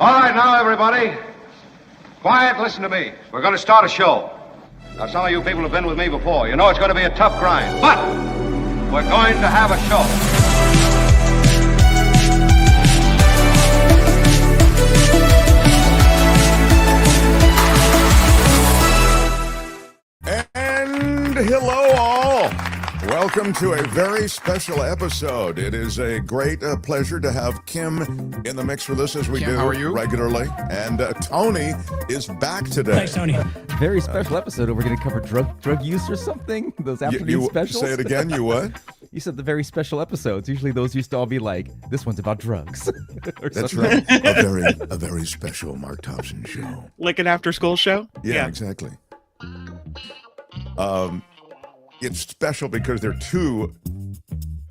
All right, now, everybody. Quiet, listen to me. We're going to start a show. Now, some of you people have been with me before. You know it's going to be a tough grind, but we're going to have a show. And hello, all. Welcome to a very special episode. It is a great pleasure to have Kim in the mix with us as we Kim, do how are you? regularly. And Tony is back today. Thanks, Tony. Very special episode. We're going to cover drug use or something. Those afternoon specials. Say it again. You what? You said the very special episodes. Usually those used to all be like, this one's about drugs. That's right. A very special Mark Thompson show. Like an after-school show? Yeah, exactly. It's special because there are two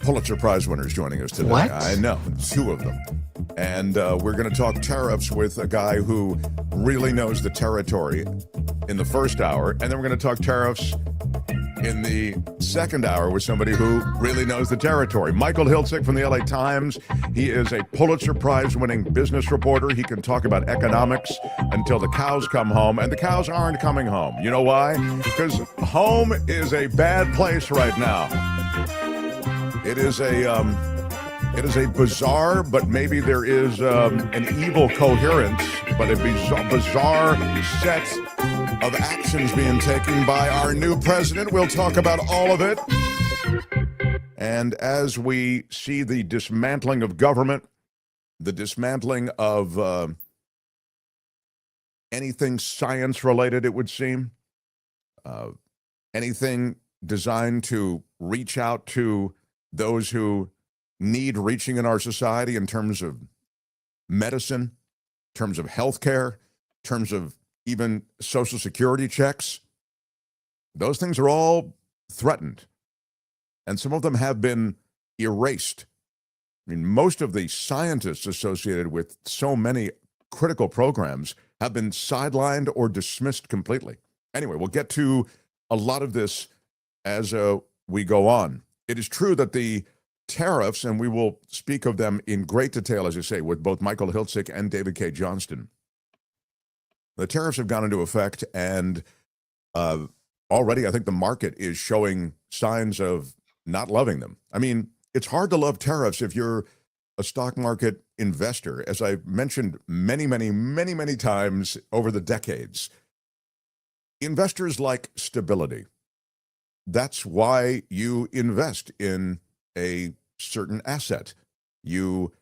Pulitzer Prize winners joining us today. What? I know, two of them. And we're going to talk tariffs with a guy who really knows the territory in the first hour. And then we're going to talk tariffs in the second hour with somebody who really knows the territory. Michael Hiltzik from the LA Times. He is a Pulitzer Prize winning business reporter. He can talk about economics until the cows come home, and the cows aren't coming home. You know why? Because home is a bad place right now. It is a bizarre, but maybe there is an evil coherence, but a bizarre set of actions being taken by our new president. We'll talk about all of it. And as we see the dismantling of government, the dismantling of anything science-related, it would seem, anything designed to reach out to those who need reaching in our society in terms of medicine, in terms of healthcare, in terms of even Social Security checks. Those things are all threatened. And some of them have been erased. I mean, most of the scientists associated with so many critical programs have been sidelined or dismissed completely. Anyway, we'll get to a lot of this as we go on. It is true that the tariffs, and we will speak of them in great detail, as I say, with both Michael Hiltzik and David Cay Johnston. The tariffs have gone into effect, and already I think the market is showing signs of not loving them. I mean, it's hard to love tariffs if you're a stock market investor. As I've mentioned many times over the decades, investors like stability. That's why you invest in a certain asset. You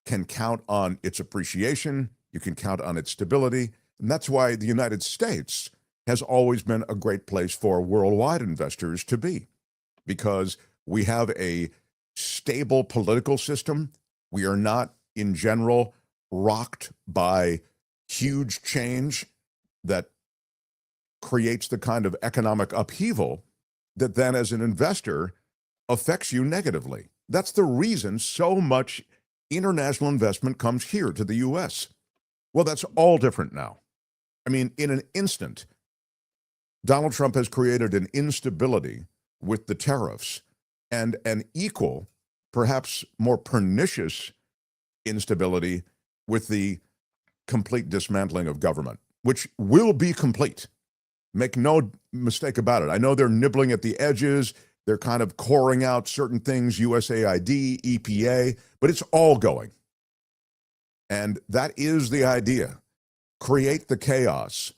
can count on its appreciation. You can count on its stability. And that's why the United States has always been a great place for worldwide investors to be, because we have a stable political system. We are not, in general, rocked by huge change that creates the kind of economic upheaval that then, as an investor, affects you negatively. That's the reason so much international investment comes here to the U.S. Well, that's all different now. I mean, in an instant, Donald Trump has created an instability with the tariffs and an equal, perhaps more pernicious instability with the complete dismantling of government, which will be complete. Make no mistake about it. I know they're nibbling at the edges. They're kind of coring out certain things, USAID, EPA, but it's all going. And that is the idea. Create the chaos,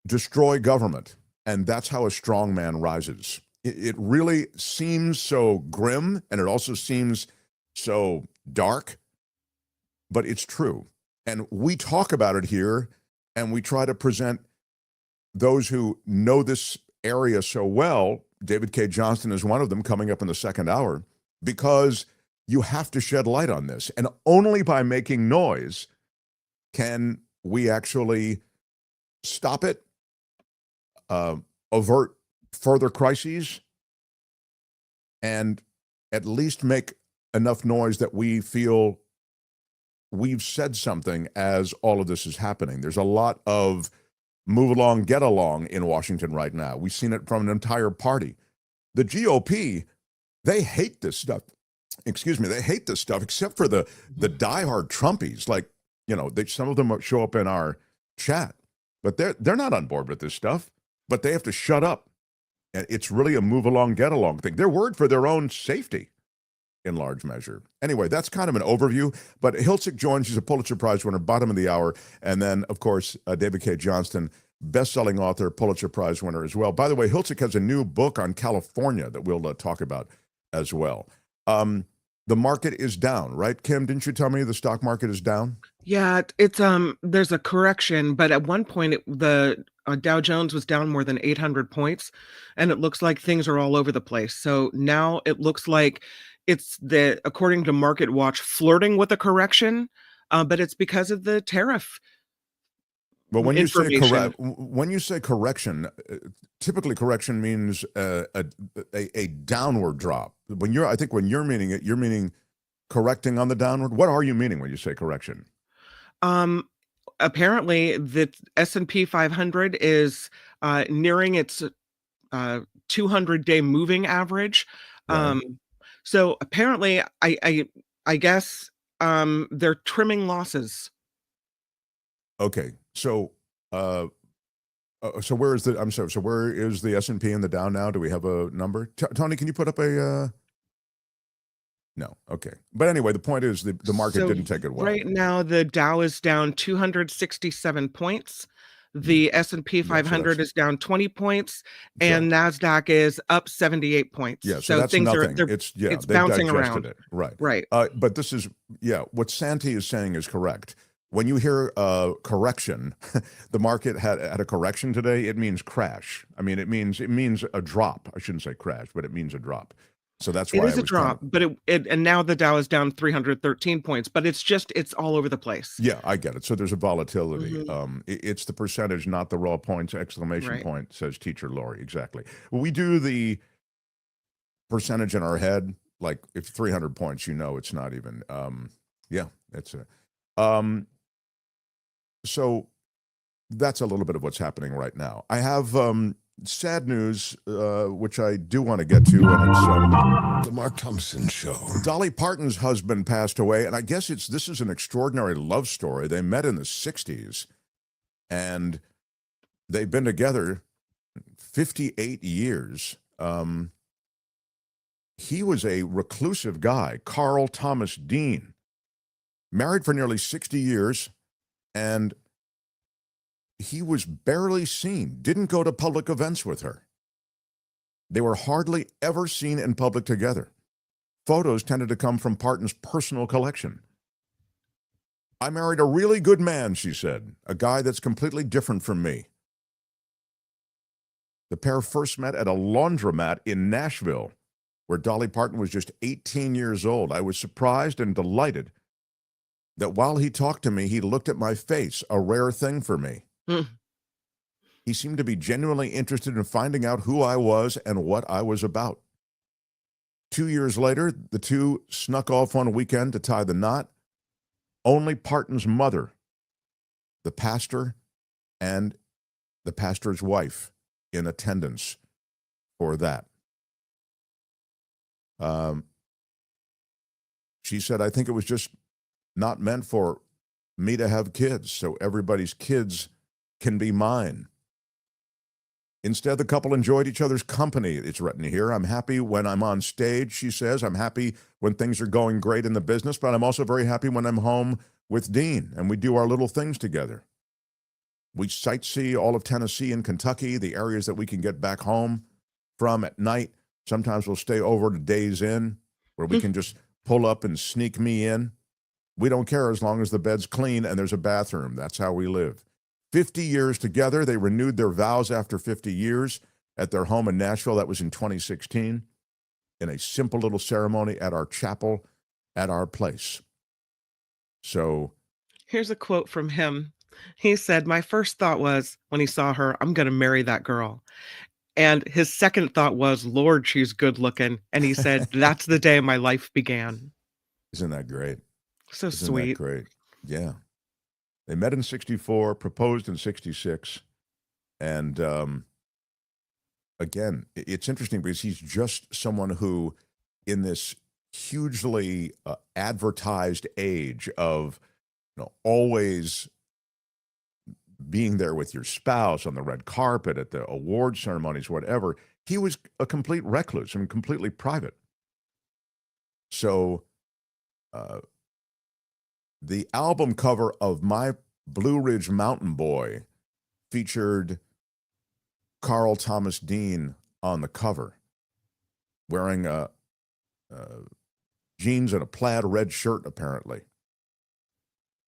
destroy government, and that's how a strong man rises. It really seems so grim, and it also seems so dark, but it's true. And we talk about it here, and we try to present those who know this area so well. David Cay Johnston is one of them, coming up in the second hour, because you have to shed light on this. And only by making noise can we actually stop it, avert further crises, and at least make enough noise that we feel we've said something as all of this is happening. There's a lot of move along, get along in Washington right now. We've seen it from an entire party. The GOP, they hate this stuff. Excuse me, they hate this stuff, except for the diehard Trumpies, like, some of them show up in our chat, but they're not on board with this stuff, but they have to shut up. And it's really a move along, get along thing. They're worried for their own safety in large measure. Anyway, that's kind of an overview, but Hiltzik joins. He's a Pulitzer Prize winner, bottom of the hour. And then, of course, David Cay Johnston, best-selling author, Pulitzer Prize winner as well. By the way, Hiltzik has a new book on California that we'll talk about as well. The market is down, right, Kim? Didn't you tell me the stock market is down? Yeah, it's there's a correction, but at one point the Dow Jones was down more than 800 points, and it looks like things are all over the place. So now it looks like it's according to Market Watch, flirting with a correction, but it's because of the tariff. But when you say correction, typically correction means a downward drop. I think when you're meaning it, you're meaning correcting on the downward. What are you meaning when you say correction? Apparently the S&P 500 is nearing its 200-day moving average. Right. So apparently, I guess they're trimming losses. Okay, so where is the? I'm sorry. So where is the S&P and the Dow now? Do we have a number? Tony, can you put up a? No. Okay. But anyway, the point is the market didn't take it well. Right now, the Dow is down 267 points. The S&P 500 is down 20 points, and NASDAQ is up 78 points. Yeah, so that's things nothing. It's bouncing around. It. Right. Right. But this is, what Santi is saying is correct. When you hear correction, the market had a correction today, it means crash. I mean, it means a drop. I shouldn't say crash, but it means a drop. So that's why it is a drop, but and now the Dow is down 313 points, but it's all over the place. Yeah, I get it. So there's a volatility. It's the percentage, not the raw points, exclamation point, says teacher Lori. Exactly. We do the percentage in our head, like if 300 points, it's not even, that's it. So that's a little bit of what's happening right now. I have sad news, which I do want to get to, and it's the Mark Thompson Show. Dolly Parton's husband passed away, and I guess this is an extraordinary love story. They met in the 60s, and they've been together 58 years. He was a reclusive guy, Carl Thomas Dean, married for nearly 60 years, and he was barely seen, didn't go to public events with her. They were hardly ever seen in public together. Photos tended to come from Parton's personal collection. I married a really good man, she said, a guy that's completely different from me. The pair first met at a laundromat in Nashville, where Dolly Parton was just 18 years old. I was surprised and delighted that while he talked to me, he looked at my face, a rare thing for me. He seemed to be genuinely interested in finding out who I was and what I was about. 2 years later, the two snuck off on a weekend to tie the knot. Only Parton's mother, the pastor, and the pastor's wife in attendance for that. She said, I think it was just not meant for me to have kids, so everybody's kids can be mine. Instead, the couple enjoyed each other's company, it's written here. I'm happy when I'm on stage, she says. I'm happy when things are going great in the business, but I'm also very happy when I'm home with Dean and we do our little things together. We sightsee all of Tennessee and Kentucky, the areas that we can get back home from at night. Sometimes we'll stay over to Days Inn, where we can just pull up and sneak me in. We don't care as long as the bed's clean and there's a bathroom. That's how we live. 50 years together. They renewed their vows after 50 years at their home in Nashville. That was in 2016, in a simple little ceremony at our chapel, at our place. So here's a quote from him. He said, my first thought was, when he saw her, I'm going to marry that girl. And his second thought was, Lord, she's good looking. And he said, that's the day my life began. Isn't that great? So Isn't sweet. That great? Yeah. They met in 64, proposed in 66. And again, it's interesting because he's just someone who, in this hugely advertised age of always being there with your spouse on the red carpet, at the award ceremonies, whatever. He was a complete recluse and completely private. So the album cover of My Blue Ridge Mountain Boy featured Carl Thomas Dean on the cover, wearing jeans and a plaid red shirt, apparently.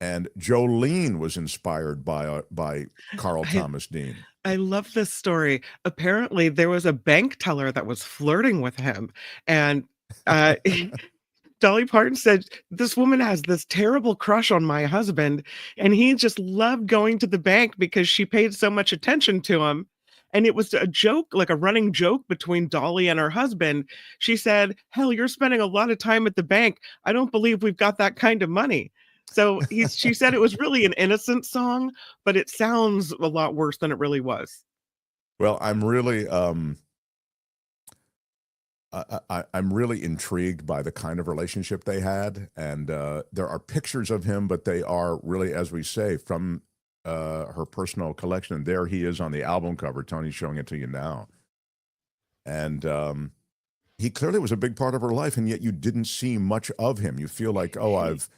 And Jolene was inspired by Carl Thomas Dean. I love this story. Apparently, there was a bank teller that was flirting with him, and Dolly Parton said, "This woman has this terrible crush on my husband, and he just loved going to the bank because she paid so much attention to him." And it was a joke, like a running joke between Dolly and her husband. She said, "Hell, you're spending a lot of time at the bank. I don't believe we've got that kind of money." So she said it was really an innocent song, but it sounds a lot worse than it really was. Well, I'm really I'm really intrigued by the kind of relationship they had, and there are pictures of him, but they are really, as we say, from her personal collection. And there he is on the album cover. Tony's showing it to you now, and he clearly was a big part of her life, and yet you didn't see much of him. You feel like, oh, I've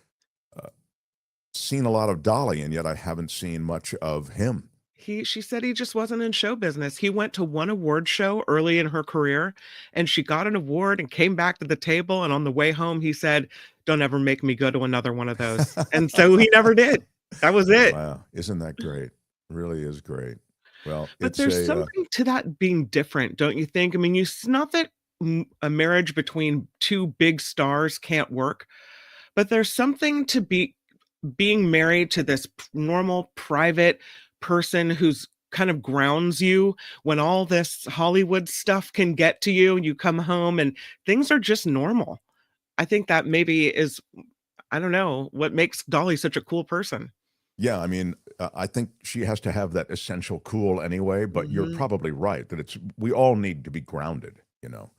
seen a lot of Dolly, and yet I haven't seen much of him. She said he just wasn't in show business. He went to one award show early in her career, and she got an award and came back to the table. And on the way home, he said, "Don't ever make me go to another one of those." And so he never did. That was it. Wow. Isn't that great? Really is great. Well, But there's something to that being different, don't you think? I mean, it's not that a marriage between two big stars can't work, but there's something to being married to this normal, private person who's kind of grounds you when all this Hollywood stuff can get to you, and you come home and things are just normal. I think that maybe is, I don't know, what makes Dolly such a cool person. Yeah, I mean, I think she has to have that essential cool anyway, but you're probably right that we all need to be grounded, you know.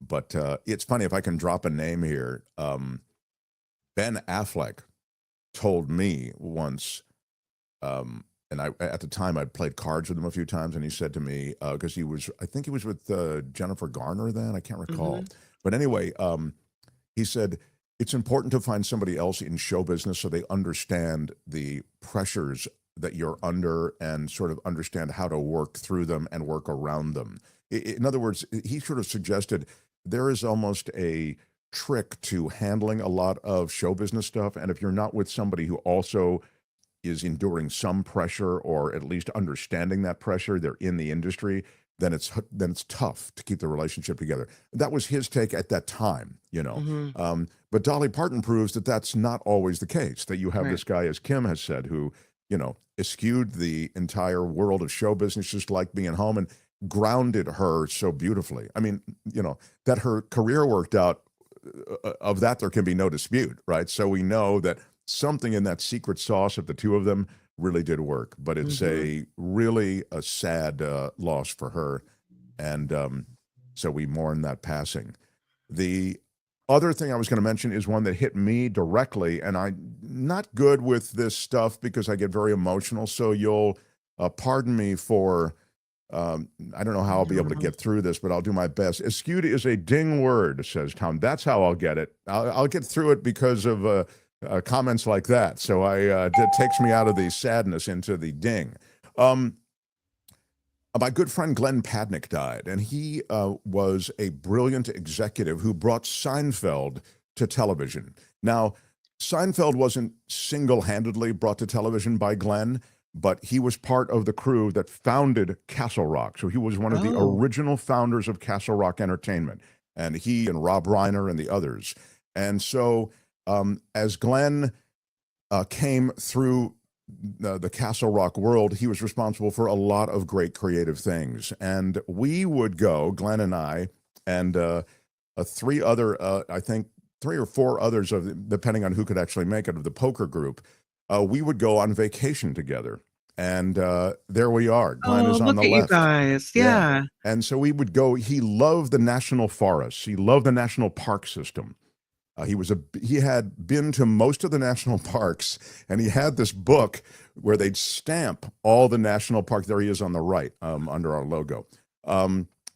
But it's funny, if I can drop a name here, Ben Affleck told me once, and at the time I'd played cards with him a few times, and he said to me, because I think he was with Jennifer Garner then, I can't recall. But anyway, he said, it's important to find somebody else in show business so they understand the pressures that you're under and sort of understand how to work through them and work around them. In other words, he sort of suggested there is almost a trick to handling a lot of show business stuff. And if you're not with somebody who also is enduring some pressure, or at least understanding that pressure, they're in the industry, then it's tough to keep the relationship together. That was his take at that time, you know. But Dolly Parton proves that that's not always the case, that you have this guy, as Kim has said, who, you know, eschewed the entire world of show business, just like being home, and grounded her so beautifully. I mean, you know, that her career worked out, of that there can be no dispute, right? So we know that something in that secret sauce of the two of them really did work, but it's a sad loss for her, and so we mourn that passing. The other thing I was going to mention is one that hit me directly, and I'm not good with this stuff because I get very emotional, so you'll pardon me for I don't know how I'll be able to get through this, but I'll do my best. Eschewed is a ding word, says Tom. That's how I'll get it. I'll get through it because of comments like that. So it takes me out of the sadness into the ding. My good friend Glenn Padnick died, and he was a brilliant executive who brought Seinfeld to television. Now, Seinfeld wasn't single-handedly brought to television by Glenn, but he was part of the crew that founded Castle Rock. So he was one of the original founders of Castle Rock Entertainment, and he and Rob Reiner and the others. And so as Glenn came through the Castle Rock world, he was responsible for a lot of great creative things. And we would go, Glenn and I, and three or four others, depending on who could actually make it, of the poker group, we would go on vacation together. And there we are. Glenn is on the left. You guys. Yeah. And so we would go. He loved the national forests. He loved the national park system. He had been to most of the national parks, and he had this book where they'd stamp all the national parks. There he is on the right, under our logo.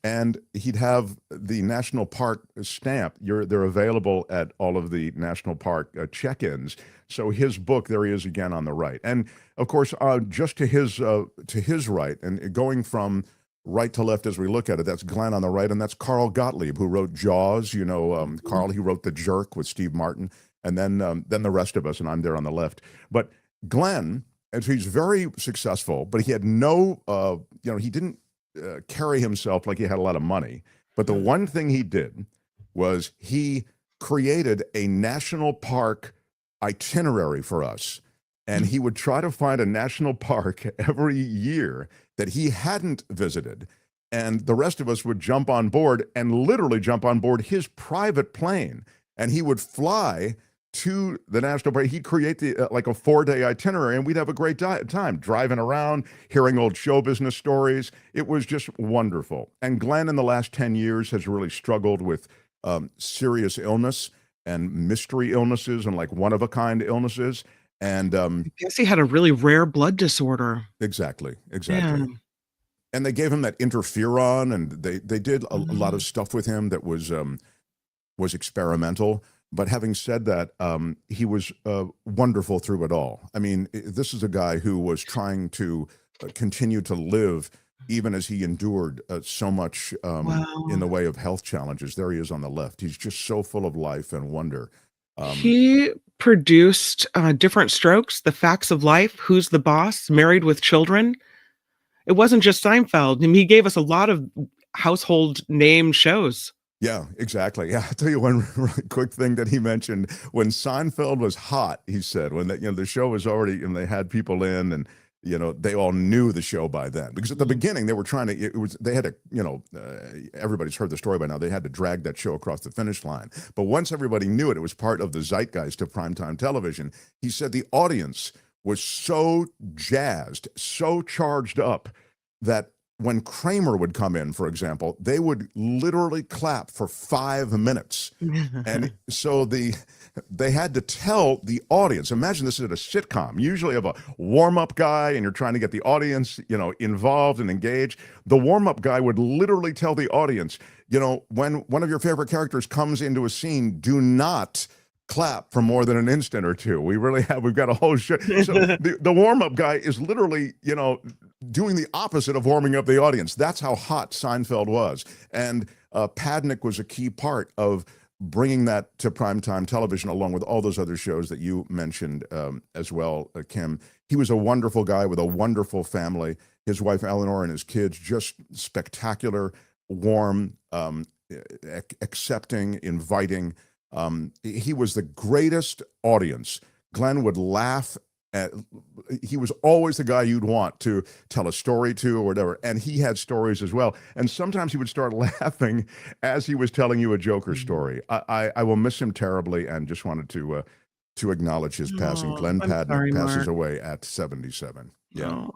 And he'd have the national park stamp. They're available at all of the national park check-ins. So his book, there he is again on the right. And of course, just to his right, and going from right to left as we look at it, that's Glenn on the right, and that's Carl Gottlieb, who wrote Jaws. Carl, he wrote The Jerk with Steve Martin, and then the rest of us, and I'm there on the left. But Glenn, and he's very successful, but he had no, he didn't carry himself like he had a lot of money. But the one thing he did was he created a national park itinerary for us. And he would try to find a national park every year that he hadn't visited. And the rest of us would jump on board and literally jump on board his private plane. And he would fly to the national park. He'd create like a 4-day itinerary, and we'd have a great time driving around, hearing old show business stories. It was just wonderful. And Glenn in the last 10 years has really struggled with serious illness and mystery illnesses and like one-of-a-kind illnesses. And I guess he had a really rare blood disorder. Exactly. Yeah. And they gave him that interferon, and they did a lot of stuff with him that was experimental. But having said that, he was wonderful through it all. I mean, this is a guy who was trying to continue to live even as he endured so much in the way of health challenges. There he is on the left. He's just so full of life and wonder. He produced Different Strokes, The Facts of Life, Who's the Boss, Married with Children. It wasn't just Seinfeld. I mean, he gave us a lot of household name shows. Yeah, exactly. Yeah, I'll tell you one really quick thing that he mentioned. When Seinfeld was hot, he said, when the show was already, and they had people in, and they all knew the show by then. Because at the beginning, they were trying to, they had to, everybody's heard the story by now, they had to drag that show across the finish line. But once everybody knew it was part of the zeitgeist of primetime television. He said the audience was so jazzed, so charged up, that when Kramer would come in, for example, they would literally clap for 5 minutes. And so they had to tell the audience, imagine this is at a sitcom. Usually you have a warm-up guy and you're trying to get the audience, involved and engaged. The warm-up guy would literally tell the audience, when one of your favorite characters comes into a scene, do not clap for more than an instant or two. We've got a whole show. So the warm-up guy is literally, doing the opposite of warming up the audience. That's how hot Seinfeld was. And Padnick was a key part of bringing that to primetime television, along with all those other shows that you mentioned as well, Kim. He was a wonderful guy with a wonderful family. His wife, Eleanor, and his kids, just spectacular, warm, accepting, inviting. He was the greatest audience. Glenn would laugh he was always the guy you'd want to tell a story to or whatever. And he had stories as well. And sometimes he would start laughing as he was telling you a joke or story. I will miss him terribly, and just wanted to acknowledge his passing. Glenn Padnick passes away at 77. Yeah.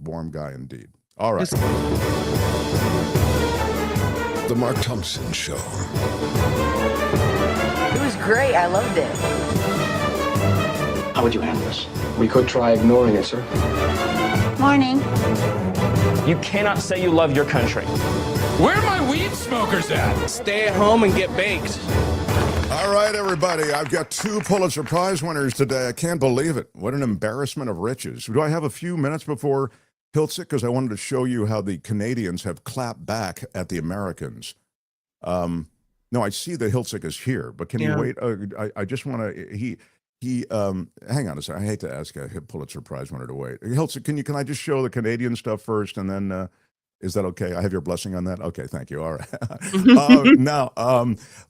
Warm guy indeed. All right. The Mark Thompson Show. It was great. I loved it. How would you handle this? We could try ignoring it, sir. Morning. You cannot say you love your country. Where are my weed smokers at? Stay at home and get baked. All right, everybody. I've got 2 Pulitzer Prize winners today. I can't believe it. What an embarrassment of riches. Do I have a few minutes before Hiltzik? Because I wanted to show you how the Canadians have clapped back at the Americans. No, I see that Hiltzik is here, but can you wait? I just want to, hang on a second. I hate to ask a Pulitzer Prize winner to wait. Hiltzik, can I just show the Canadian stuff first, and then, is that okay? I have your blessing on that? Okay, thank you. All right. Now,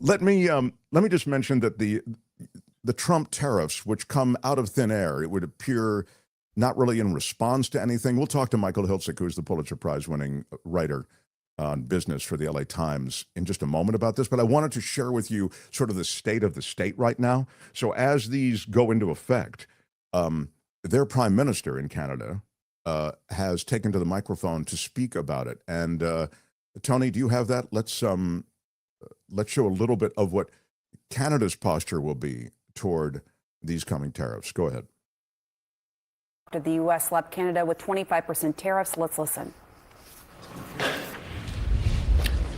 let me just mention that the Trump tariffs, which come out of thin air, it would appear not really in response to anything. We'll talk to Michael Hiltzik, who's the Pulitzer Prize winning writer on business for the LA Times, in just a moment about this, but I wanted to share with you sort of the state of the state right now. So as these go into effect, their prime minister in Canada has taken to the microphone to speak about it. And Tony, do you have that? Let's show a little bit of what Canada's posture will be toward these coming tariffs. Go ahead. The U.S. slapped Canada with 25% tariffs. Let's listen.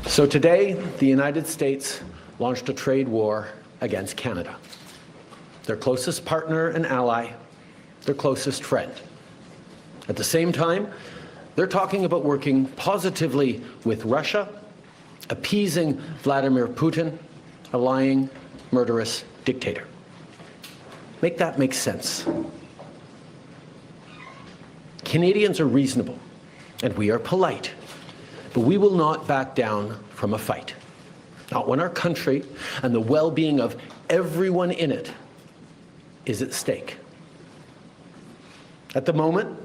So today, the United States launched a trade war against Canada, their closest partner and ally, their closest friend. At the same time, they're talking about working positively with Russia, appeasing Vladimir Putin, a lying, murderous dictator. Make that make sense. Canadians are reasonable, and we are polite, but we will not back down from a fight. Not when our country and the well-being of everyone in it is at stake. At the moment,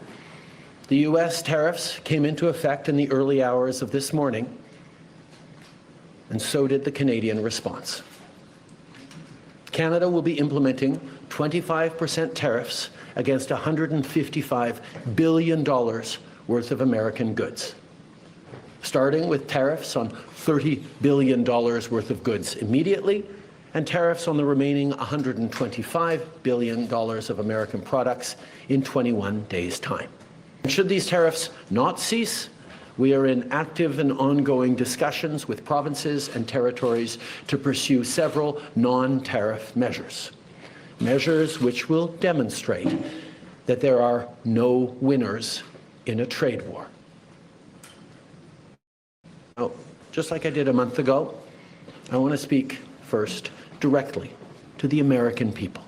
the U.S. tariffs came into effect in the early hours of this morning, and so did the Canadian response. Canada will be implementing 25% tariffs against $155 billion worth of American goods, starting with tariffs on $30 billion worth of goods immediately, and tariffs on the remaining $125 billion of American products in 21 days' time. And should these tariffs not cease, we are in active and ongoing discussions with provinces and territories to pursue several non-tariff measures. Measures which will demonstrate that there are no winners in a trade war. Now, just like I did a month ago, I want to speak first directly to the American people.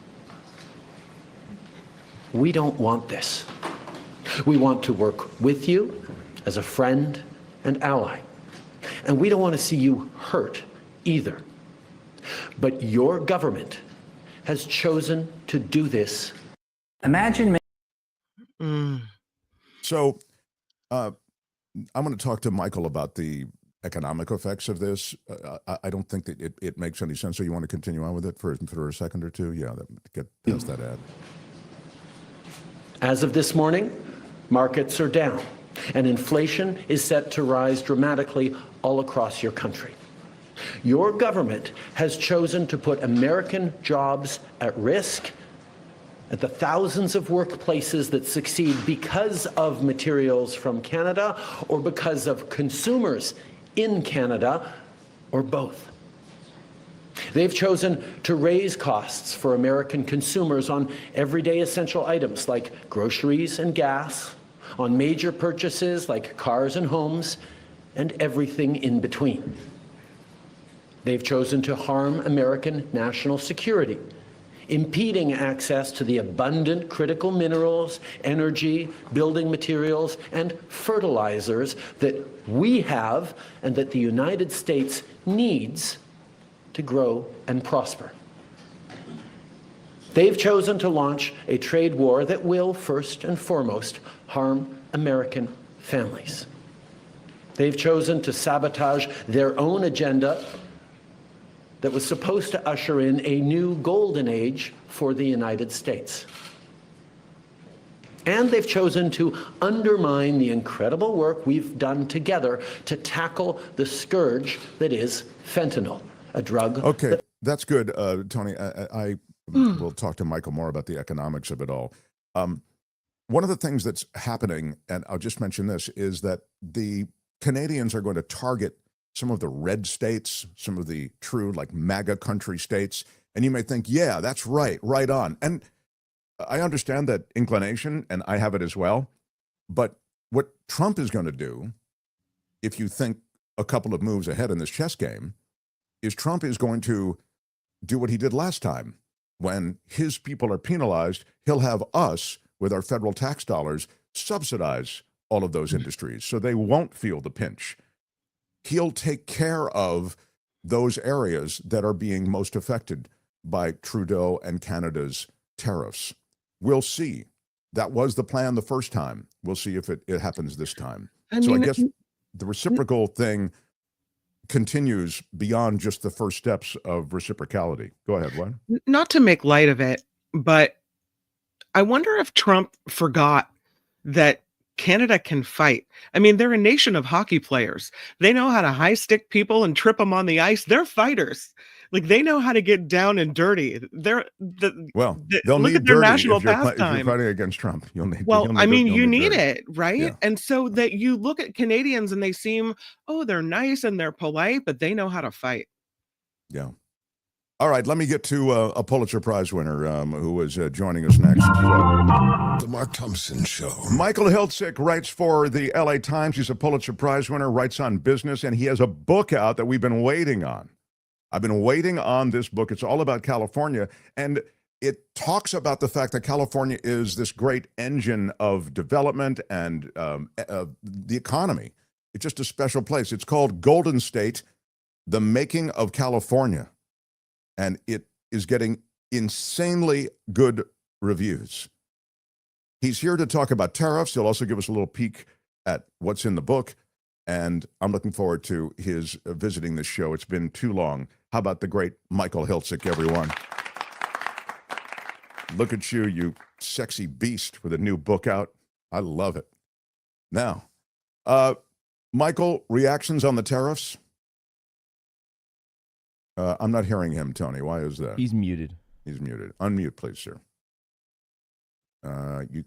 We don't want this. We want to work with you as a friend and ally. And we don't want to see you hurt either. But your government has chosen to do this. Imagine. So I'm going to talk to Michael about the economic effects of this. I don't think that it makes any sense. So you want to continue on with it for a second or two? Yeah, get past that ad. As of this morning, markets are down, and inflation is set to rise dramatically all across your country. Your government has chosen to put American jobs at risk, at the thousands of workplaces that succeed because of materials from Canada or because of consumers in Canada, or both. They've chosen to raise costs for American consumers on everyday essential items like groceries and gas, on major purchases like cars and homes, and everything in between. They've chosen to harm American national security, impeding access to the abundant critical minerals, energy, building materials, and fertilizers that we have and that the United States needs to grow and prosper. They've chosen to launch a trade war that will, first and foremost, harm American families. They've chosen to sabotage their own agenda that was supposed to usher in a new golden age for the United States. And they've chosen to undermine the incredible work we've done together to tackle the scourge that is fentanyl, a drug. Okay, that's good, Tony. I will talk to Michael more about the economics of it all. One of the things that's happening, and I'll just mention this, is that the Canadians are going to target some of the red states, some of the true like MAGA country states. And you may think, yeah, that's right on. And I understand that inclination, and I have it as well. But what Trump is going to do, if you think a couple of moves ahead in this chess game, is Trump is going to do what he did last time. When his people are penalized, he'll have us, with our federal tax dollars, subsidize all of those industries so they won't feel the pinch. He'll take care of those areas that are being most affected by Trudeau and Canada's tariffs. We'll see. That was the plan the first time. We'll see if it happens this time. I guess the reciprocal thing continues beyond just the first steps of reciprocality. Go ahead, Len. Not to make light of it, but I wonder if Trump forgot that Canada can fight. I mean, they're a nation of hockey players. They know how to high stick people and trip them on the ice. They're fighters. Like they know how to get down and dirty. They'll they'll look need at their dirty national if you're pastime. fighting against Trump. You'll need. You need dirty. it, right? Yeah. And so that you look at Canadians and they seem, they're nice and they're polite, but they know how to fight. Yeah. All right, let me get to a Pulitzer Prize winner who is joining us next. The Mark Thompson Show. Michael Hiltzik writes for the LA Times. He's a Pulitzer Prize winner, writes on business, and he has a book out that we've been waiting on. I've been waiting on this book. It's all about California, and it talks about the fact that California is this great engine of development and the economy. It's just a special place. It's called Golden State, The Making of California. And it is getting insanely good reviews. He's here to talk about tariffs. He'll also give us a little peek at what's in the book. And I'm looking forward to his visiting this show. It's been too long. How about the great Michael Hiltzik, everyone? Look at you, you sexy beast with a new book out. I love it. Now, Michael, reactions on the tariffs? I'm not hearing him, Tony. Why is that? He's muted. He's muted. Unmute, please, sir.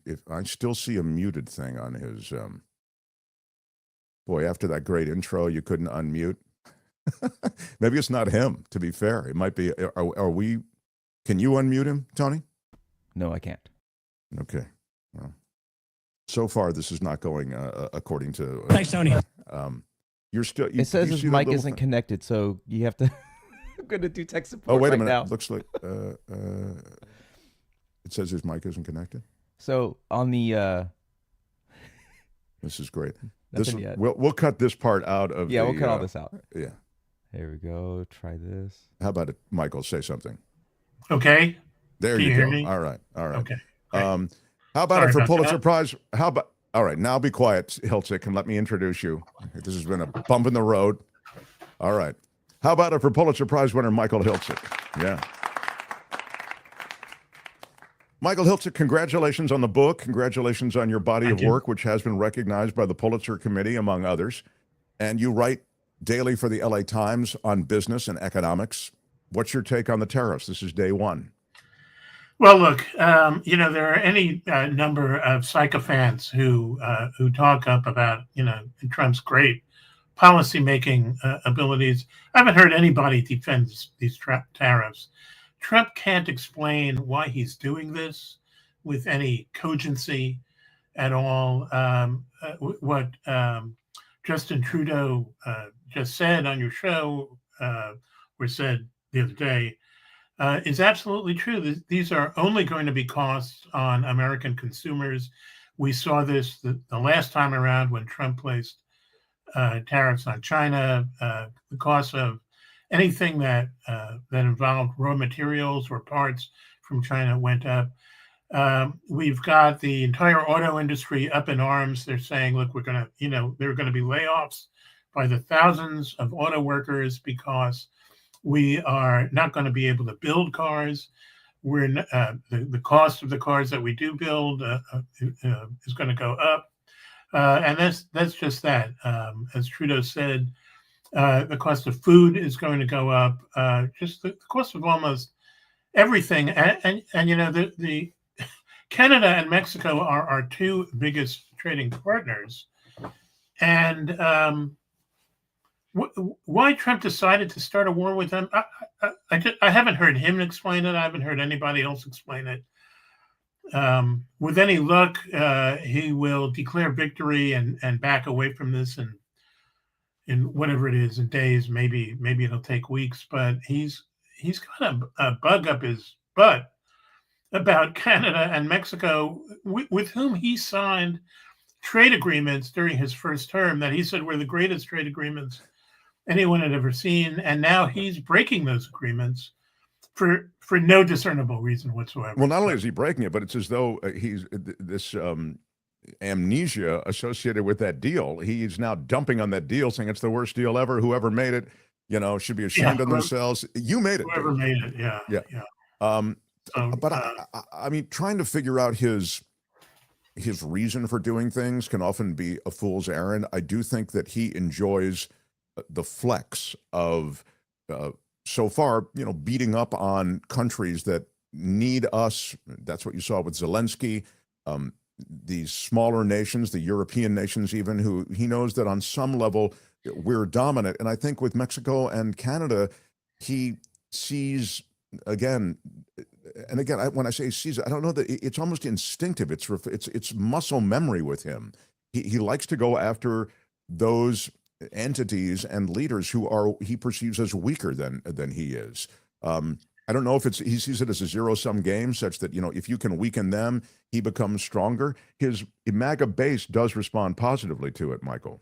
If I still see a muted thing on his. Boy, after that great intro, you couldn't unmute. Maybe it's not him. To be fair, it might be. Are we? Can you unmute him, Tony? No, I can't. Okay. Well, so far this is not going according to. Thanks, Tony. You're still. It says his mic isn't connected, so you have to. I'm going to do tech support. Oh, wait a minute. Now. Looks like it says his mic isn't connected. So on the. This is great. Yet. We'll cut this part out of. Yeah, we'll cut all this out. Yeah. Here we go. Try this. How about it, Michael? Say something. Okay. There Can you you go. hear me? All right. Okay. How about Sorry it for about Pulitzer that. Prize? How about? All right. Now be quiet, Hiltzik, and let me introduce you. This has been a bump in the road. All right. How about it for Pulitzer Prize winner Michael Hiltzik? Yeah. Michael Hiltzik, congratulations on the book. Congratulations on your body Thank of you. work, which has been recognized by the Pulitzer Committee, among others. And you write daily for the LA Times on business and economics. What's your take on the tariffs? This is day one. Well, look, there are any number of sycophants who talk up about, Trump's great policy-making abilities. I haven't heard anybody defend these tariffs. Trump can't explain why he's doing this with any cogency at all. What Justin Trudeau just said on your show, or said the other day, is absolutely true. These are only going to be costs on American consumers. We saw this the last time around when Trump placed tariffs on China. The cost of anything that involved raw materials or parts from China went up. We've got the entire auto industry up in arms. They're saying, look, there are going to be layoffs by the thousands of auto workers because we are not going to be able to build cars. The cost of the cars that we do build is going to go up. And that's just that. As Trudeau said, the cost of food is going to go up. Just the cost of almost everything. And the Canada and Mexico are our two biggest trading partners. And why Trump decided to start a war with them, I haven't heard him explain it. I haven't heard anybody else explain it. With any luck, he will declare victory and back away from this in whatever it is, in days, maybe it'll take weeks. But he's got a bug up his butt about Canada and Mexico, with whom he signed trade agreements during his first term that he said were the greatest trade agreements anyone had ever seen. And now he's breaking those agreements for no discernible reason whatsoever. Well, not only is he breaking it, but it's as though he's this amnesia associated with that deal. He's now dumping on that deal, saying it's the worst deal ever. Whoever made it, should be ashamed of themselves. You made it. Whoever made it, yeah. But I mean, trying to figure out his reason for doing things can often be a fool's errand. I do think that he enjoys the flex of so far, beating up on countries that need us. That's what you saw with Zelensky. These smaller nations, the European nations even, who he knows that on some level we're dominant. And I think with Mexico and Canada, he sees again, and again, when I say sees, I don't know that it's almost instinctive. It's muscle memory with him. He likes to go after those entities and leaders who he perceives as weaker than he is. I don't know if he sees it as a zero-sum game, such that, if you can weaken them, he becomes stronger. His MAGA base does respond positively to it, Michael.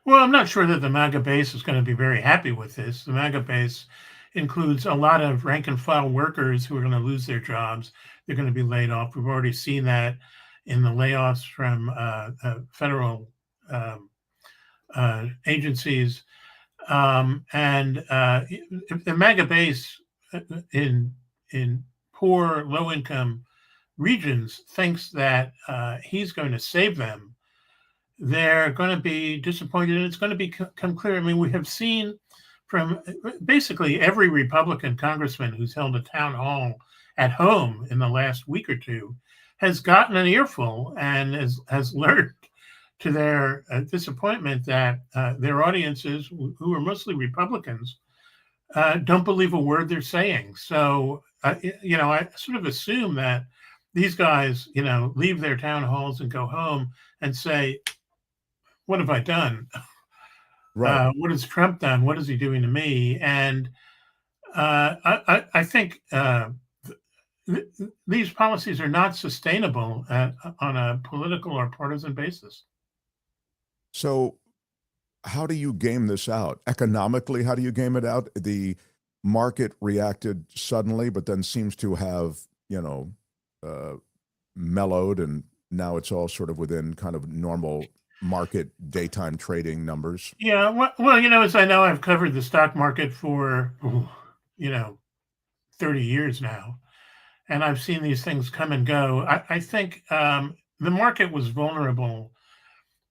Well, I'm not sure that the MAGA base is going to be very happy with this. The MAGA base includes a lot of rank and file workers who are going to lose their jobs. They're going to be laid off. We've already seen that in the layoffs from federal agencies. And the MAGA base in poor, low-income regions thinks that he's going to save them, they're going to be disappointed, and it's going to become clear. I mean, we have seen from basically every Republican congressman who's held a town hall at home in the last week or two has gotten an earful and has learned to their disappointment that their audiences, who are mostly Republicans, don't believe a word they're saying. So, I sort of assume that these guys, leave their town halls and go home and say, what have I done? Right. What has Trump done? What is he doing to me? And I think these policies are not sustainable on a political or partisan basis. So how do you game this out? Economically, how do you game it out? The market reacted suddenly, but then seems to have, mellowed, and now it's all sort of within kind of normal market daytime trading numbers. Yeah, well, as I know, I've covered the stock market for, 30 years now, and I've seen these things come and go. I think the market was vulnerable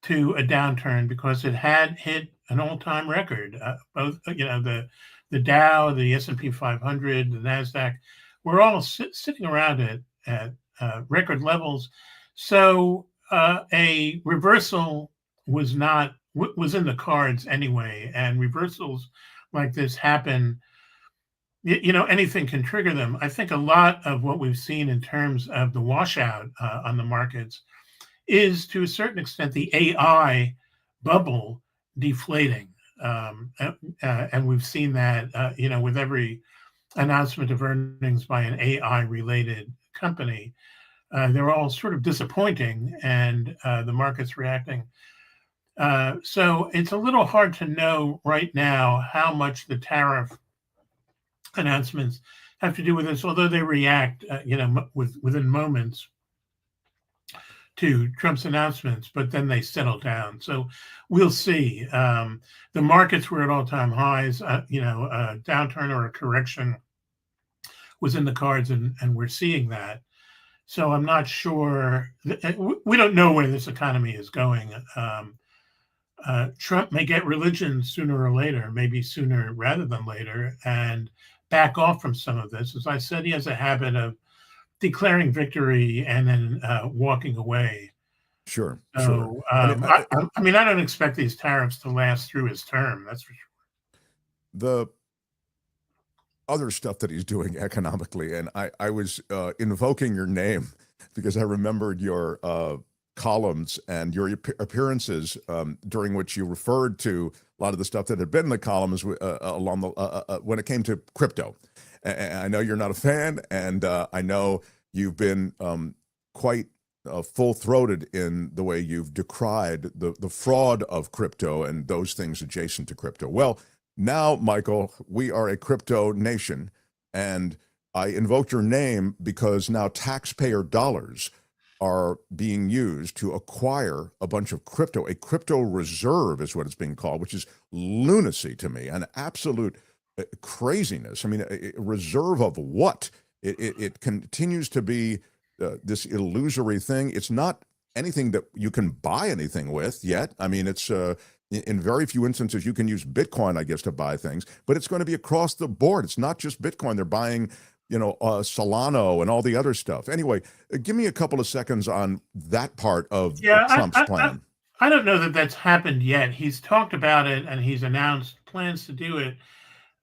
to a downturn because it had hit an all-time record. Both, the Dow, the S&P 500, the NASDAQ, were all sitting around at record levels. So a reversal was in the cards anyway, and reversals like this happen. Anything can trigger them. I think a lot of what we've seen in terms of the washout on the markets is, to a certain extent, the AI bubble deflating. And we've seen that, with every announcement of earnings by an AI-related company. They're all sort of disappointing, and the market's reacting. So it's a little hard to know right now how much the tariff announcements have to do with this, although they react, within moments to Trump's announcements, but then they settle down. So we'll see. The markets were at all-time highs. A downturn or a correction was in the cards, and we're seeing that. So I'm not sure. We don't know where this economy is going. Trump may get religion sooner or later, maybe sooner rather than later, and back off from some of this. As I said, he has a habit of declaring victory and then walking away. Sure. So, I don't expect these tariffs to last through his term. That's for sure. The other stuff that he's doing economically, and I was invoking your name because I remembered your columns and your appearances during which you referred to a lot of the stuff that had been in the columns along the when it came to crypto. And I know you're not a fan, and I know you've been quite full-throated in the way you've decried the fraud of crypto and those things adjacent to crypto. Well, now, Michael, we are a crypto nation, and I invoked your name because now taxpayer dollars are being used to acquire a bunch of crypto. A crypto reserve is what it's being called, which is lunacy to me, an absolute craziness. I mean, a reserve of what? It continues to be this illusory thing. It's not anything that you can buy anything with yet. I mean, it's In very few instances, you can use Bitcoin, I guess, to buy things, but it's going to be across the board. It's not just Bitcoin. They're buying, Solano and all the other stuff. Anyway, give me a couple of seconds on that part of Trump's plan. I don't know that that's happened yet. He's talked about it and he's announced plans to do it.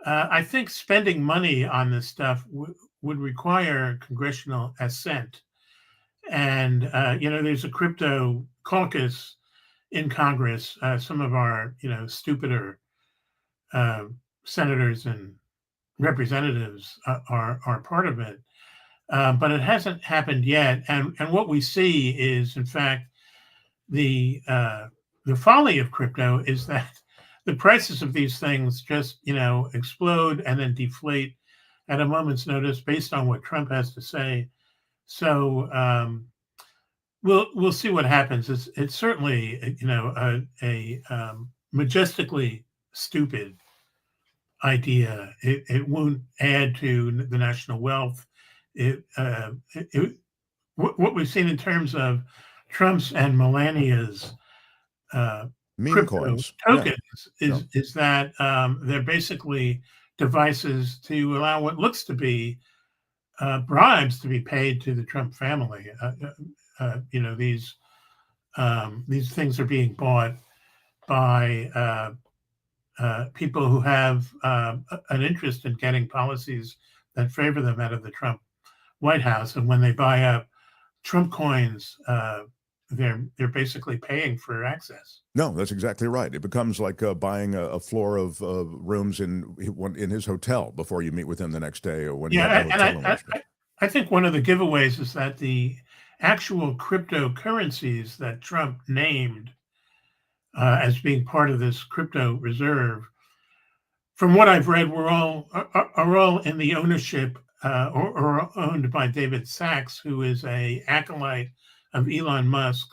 I think spending money on this stuff would require congressional assent. And, there's a crypto caucus in Congress. Some of our, stupider senators and representatives are part of it. But it hasn't happened yet. And what we see is, in fact, the folly of crypto is that the prices of these things just, explode and then deflate at a moment's notice based on what Trump has to say. So we'll see what happens. It's certainly, a majestically stupid idea. It won't add to the national wealth. What we've seen in terms of Trump's and Melania's meme coins tokens is that they're basically devices to allow what looks to be bribes to be paid to the Trump family. These things are being bought by people who have an interest in getting policies that favor them out of the Trump White House, and when they buy up Trump coins, they're basically paying for access. No, that's exactly right. It becomes like buying a floor of rooms in his hotel before you meet with him the next day, or when I think one of the giveaways is that the actual cryptocurrencies that Trump named as being part of this crypto reserve, from what I've read, are all in the ownership or owned by David Sachs, who is a acolyte of Elon Musk.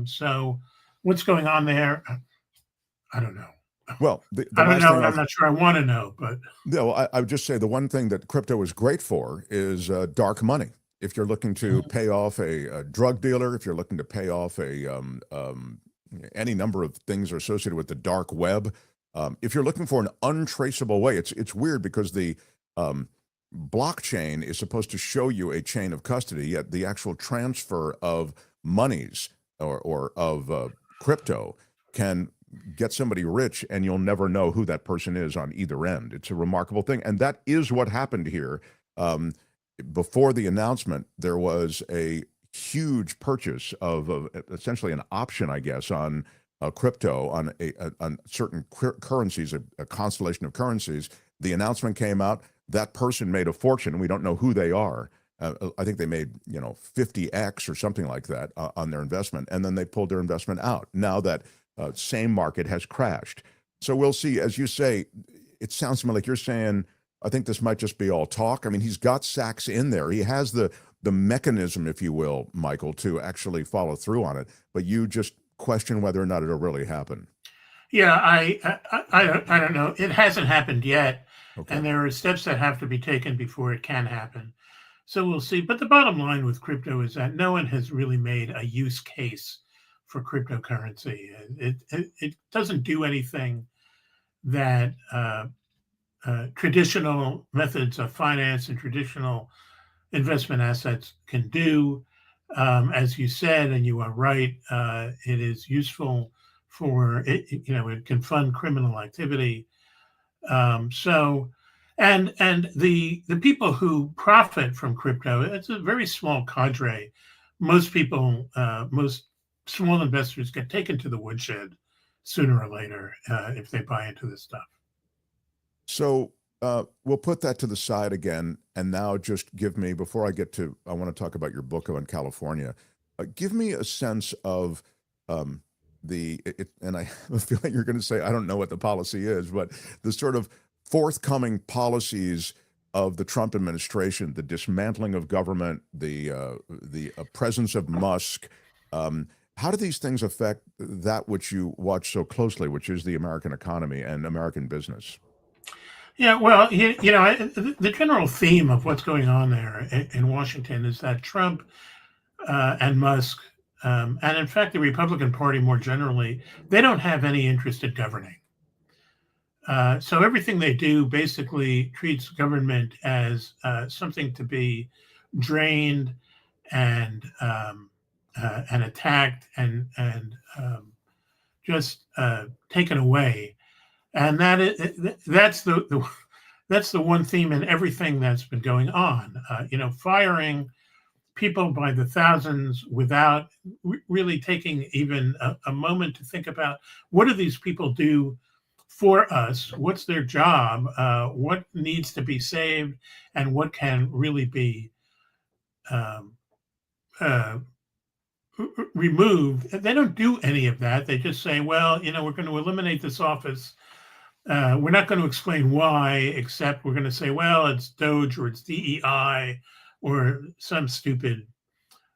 So what's going on there? I don't know. Well, I don't know, and I'm not sure I want to know. But no, I would just say the one thing that crypto is great for is dark money. If you're looking to pay off a drug dealer, if you're looking to pay off any number of things are associated with the dark web, if you're looking for an untraceable way, it's weird because the blockchain is supposed to show you a chain of custody, yet the actual transfer of monies or of crypto can get somebody rich and you'll never know who that person is on either end. It's a remarkable thing. And that is what happened here. Before the announcement, there was a huge purchase of essentially an option, I guess, on crypto, on certain currencies, a constellation of currencies. The announcement came out. That person made a fortune. We don't know who they are. I think they made 50x or something like that on their investment, and then they pulled their investment out. Now that same market has crashed. So we'll see. As you say, it sounds to me like you're saying, I think this might just be all talk. I mean, he's got Sachs in there. He has the mechanism, if you will, Michael, to actually follow through on it. But you just question whether or not it'll really happen. Yeah, I don't know. It hasn't happened yet. Okay. And there are steps that have to be taken before it can happen. So we'll see. But the bottom line with crypto is that no one has really made a use case for cryptocurrency. It doesn't do anything that traditional methods of finance and traditional investment assets can do. As you said, and you are right, it is useful for it. It can fund criminal activity. And the people who profit from crypto, it's a very small cadre. Most people, most small investors get taken to the woodshed sooner or later if they buy into this stuff. So we'll put that to the side again, and now just give me, before I want to talk about your book on California, give me a sense of and I feel like you're going to say, I don't know what the policy is, but the sort of forthcoming policies of the Trump administration, the dismantling of government, the presence of Musk. How do these things affect that which you watch so closely, which is the American economy and American business? Yeah, well, the general theme of what's going on there in Washington is that Trump and Musk and in fact, the Republican Party more generally, they don't have any interest in governing. So everything they do basically treats government as something to be drained and attacked and just taken away. And that's the one theme in everything that's been going on. Firing people by the thousands without really taking even a moment to think about what do these people do for us, what's their job, what needs to be saved, and what can really be removed. They don't do any of that. They just say, well, we're going to eliminate this office. We're not going to explain why, except we're going to say, well, it's Doge or it's DEI or some stupid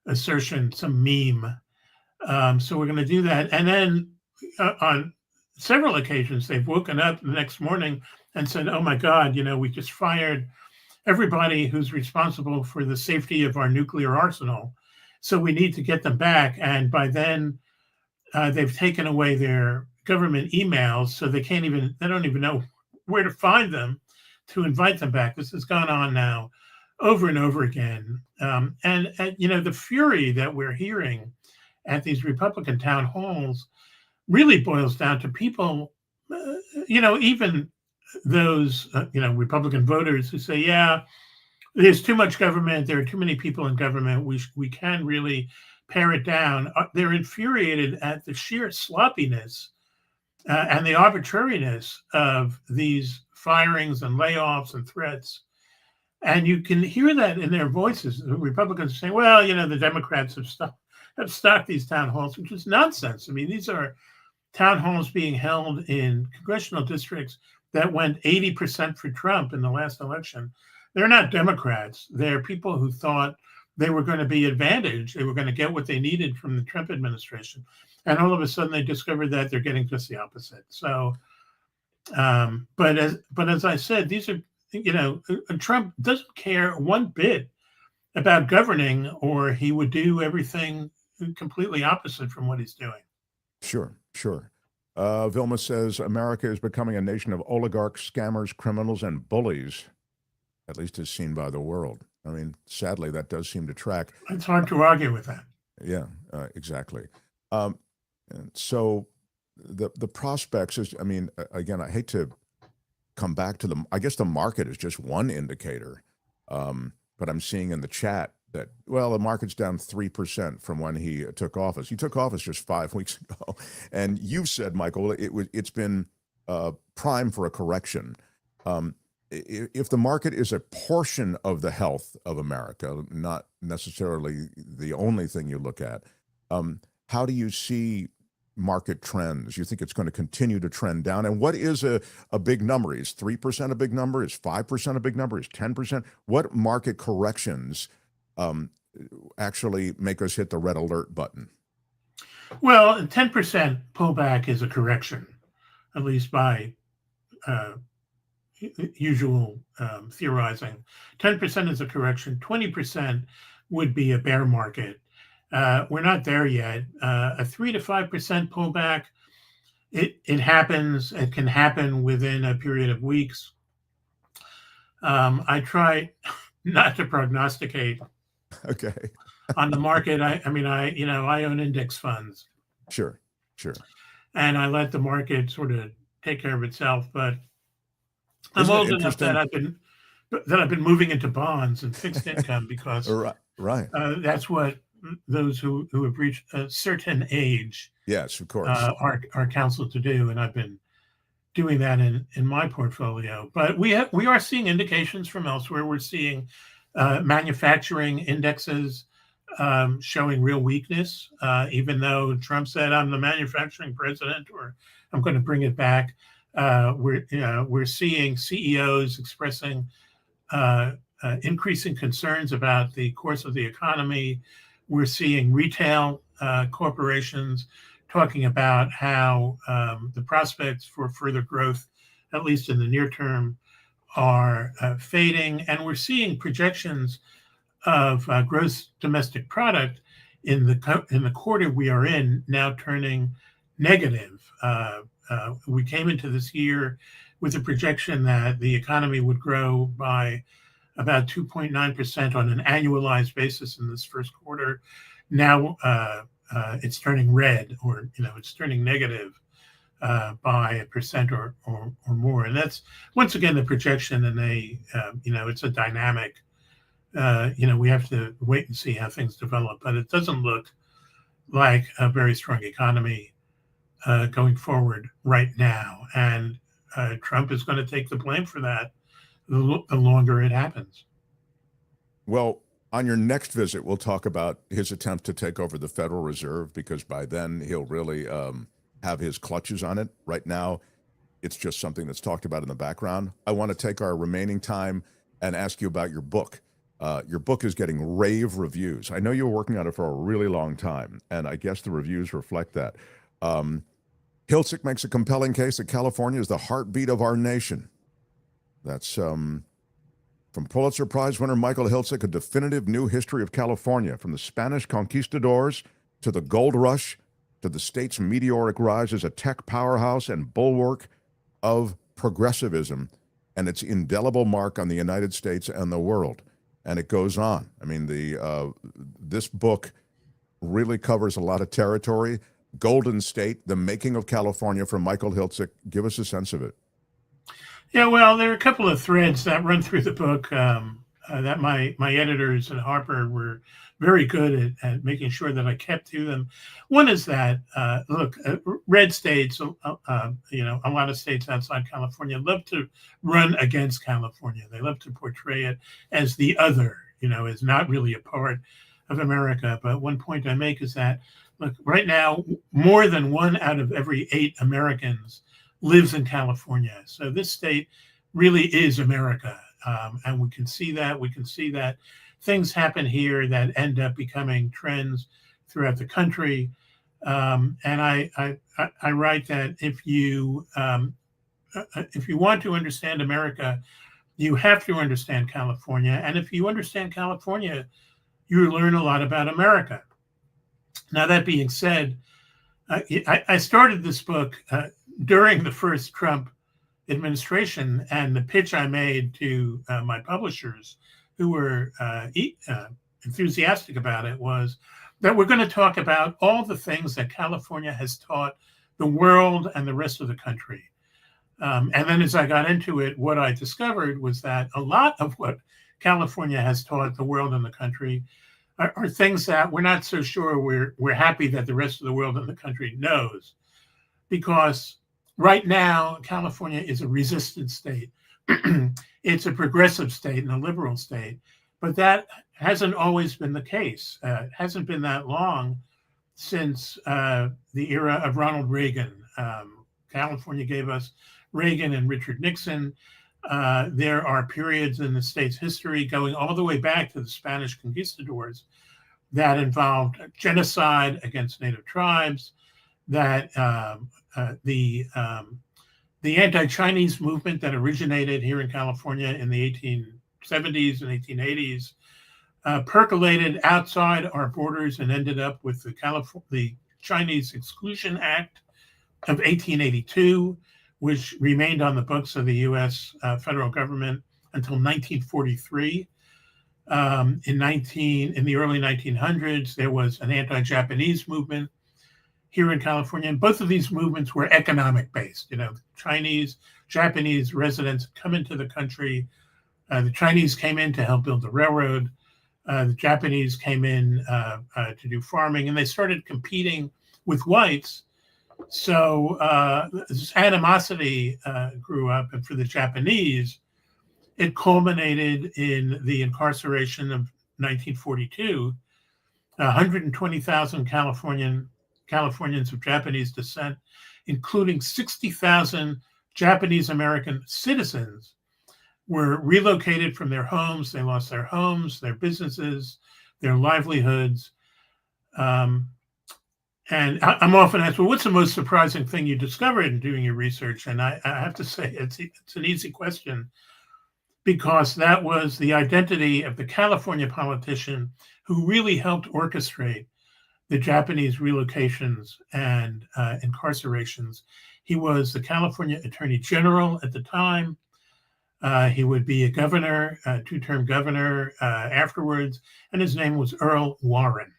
assertion, some meme. So we're going to do that. And then on several occasions, they've woken up the next morning and said, oh my God, we just fired everybody who's responsible for the safety of our nuclear arsenal. So we need to get them back. And by then, they've taken away their government emails, so they don't even know where to find them to invite them back. This has gone on now over and over again. And the fury that we're hearing at these Republican town halls really boils down to people, even those, Republican voters who say, yeah, there's too much government. There are too many people in government. We can really pare it down. They're infuriated at the sheer sloppiness and the arbitrariness of these firings and layoffs and threats. And you can hear that in their voices. The Republicans saying, well, the Democrats have stocked these town halls, which is nonsense. I mean, these are town halls being held in congressional districts that went 80% for Trump in the last election. They're not Democrats. They're people who thought they were going to be advantaged. They were going to get what they needed from the Trump administration. And all of a sudden they discovered that they're getting just the opposite. So, but as I said, these are, Trump doesn't care one bit about governing, or he would do everything completely opposite from what he's doing. Sure. Vilma says America is becoming a nation of oligarchs, scammers, criminals, and bullies, at least as seen by the world. I mean, sadly, that does seem to track. It's hard to argue with that. Yeah, exactly. And so the prospects is, again, I hate to come back to I guess the market is just one indicator. But I'm seeing in the chat that, well, the market's down 3% from when he took office. He took office just 5 weeks ago. And you said, Michael, it's been prime for a correction. If the market is a portion of the health of America, not necessarily the only thing you look at, how do you see market trends? You think it's going to continue to trend down? And what is a big number? Is 3% a big number? Is 5% a big number? Is 10%? What market corrections actually make us hit the red alert button? Well, 10% pullback is a correction, at least by usual theorizing. 10% is a correction. 20% would be a bear market. We're not there yet. A 3 to 5% pullback, it happens. It can happen within a period of weeks. I try not to prognosticate. Okay. On the market. I own index funds. Sure. And I let the market sort of take care of itself. But I'm old enough that I've been moving into bonds and fixed income because right. That's what those who have reached a certain age, yes, of course, are counseled to do, and I've been doing that in my portfolio. But we are seeing indications from elsewhere. We're seeing manufacturing indexes showing real weakness, even though Trump said, "I'm the manufacturing president," or "I'm going to bring it back." We're seeing CEOs expressing increasing concerns about the course of the economy. We're seeing retail corporations talking about how the prospects for further growth, at least in the near term, are fading. And we're seeing projections of gross domestic product in the quarter we are in now turning negative. We came into this year with a projection that the economy would grow by about 2.9% on an annualized basis in this first quarter. Now it's turning red, or it's turning negative by 1% or more, and that's once again the projection. And it's a dynamic. We have to wait and see how things develop, but it doesn't look like a very strong economy going forward right now. And Trump is going to take the blame for that the longer it happens. Well, on your next visit, we'll talk about his attempt to take over the Federal Reserve, because by then he'll really have his clutches on it. Right now, it's just something that's talked about in the background. I want to take our remaining time and ask you about your book. Your book is getting rave reviews. I know you were working on it for a really long time, and I guess the reviews reflect that. Hiltzik makes a compelling case that California is the heartbeat of our nation. That's from Pulitzer Prize winner Michael Hiltzik, a definitive new history of California, from the Spanish conquistadors to the gold rush to the state's meteoric rise as a tech powerhouse and bulwark of progressivism, and its indelible mark on the United States and the world. And it goes on. I mean, this book really covers a lot of territory. Golden State, the making of California, from Michael Hiltzik. Give us a sense of it. Yeah, well, there are a couple of threads that run through the book that my editors at Harper were very good at making sure that I kept to them. One is that, red states, a lot of states outside California love to run against California. They love to portray it as the other, as not really a part of America. But one point I make is that, look, right now, more than 1 out of every 8 Americans lives in California. So this state really is America. And we can see that. We can see that things happen here that end up becoming trends throughout the country. And I write that if you want to understand America, you have to understand California. And if you understand California, you learn a lot about America. Now, that being said, I started this book during the first Trump administration, and the pitch I made to my publishers, who were enthusiastic about it, was that we're going to talk about all the things that California has taught the world and the rest of the country. And then as I got into it, what I discovered was that a lot of what California has taught the world and the country are things that we're not so sure we're happy that the rest of the world and the country knows. Because right now, California is a resistant state. It's a progressive state and a liberal state, but that hasn't always been the case. It hasn't been that long since the era of Ronald Reagan. California gave us Reagan and Richard Nixon. There are periods in the state's history going all the way back to the Spanish conquistadors that involved genocide against native tribes, that the anti-Chinese movement that originated here in California in the 1870s and 1880s percolated outside our borders and ended up with the Chinese Exclusion Act of 1882, which remained on the books of the U.S. Federal government until 1943. In the early 1900s, there was an anti-Japanese movement here in California, and both of these movements were economic-based. Japanese residents come into the country. The Chinese came in to help build the railroad. The Japanese came in to do farming, and they started competing with whites. So this animosity grew up, and for the Japanese, it culminated in the incarceration of 1942. 120,000 Californians of Japanese descent, including 60,000 Japanese American citizens, were relocated from their homes. They lost their homes, their businesses, their livelihoods. And I'm often asked, well, what's the most surprising thing you discovered in doing your research? And I have to say, it's an easy question, because that was the identity of the California politician who really helped orchestrate the Japanese relocations and incarcerations. He was the California Attorney General at the time. He would be a governor, a two-term governor afterwards, and his name was Earl Warren.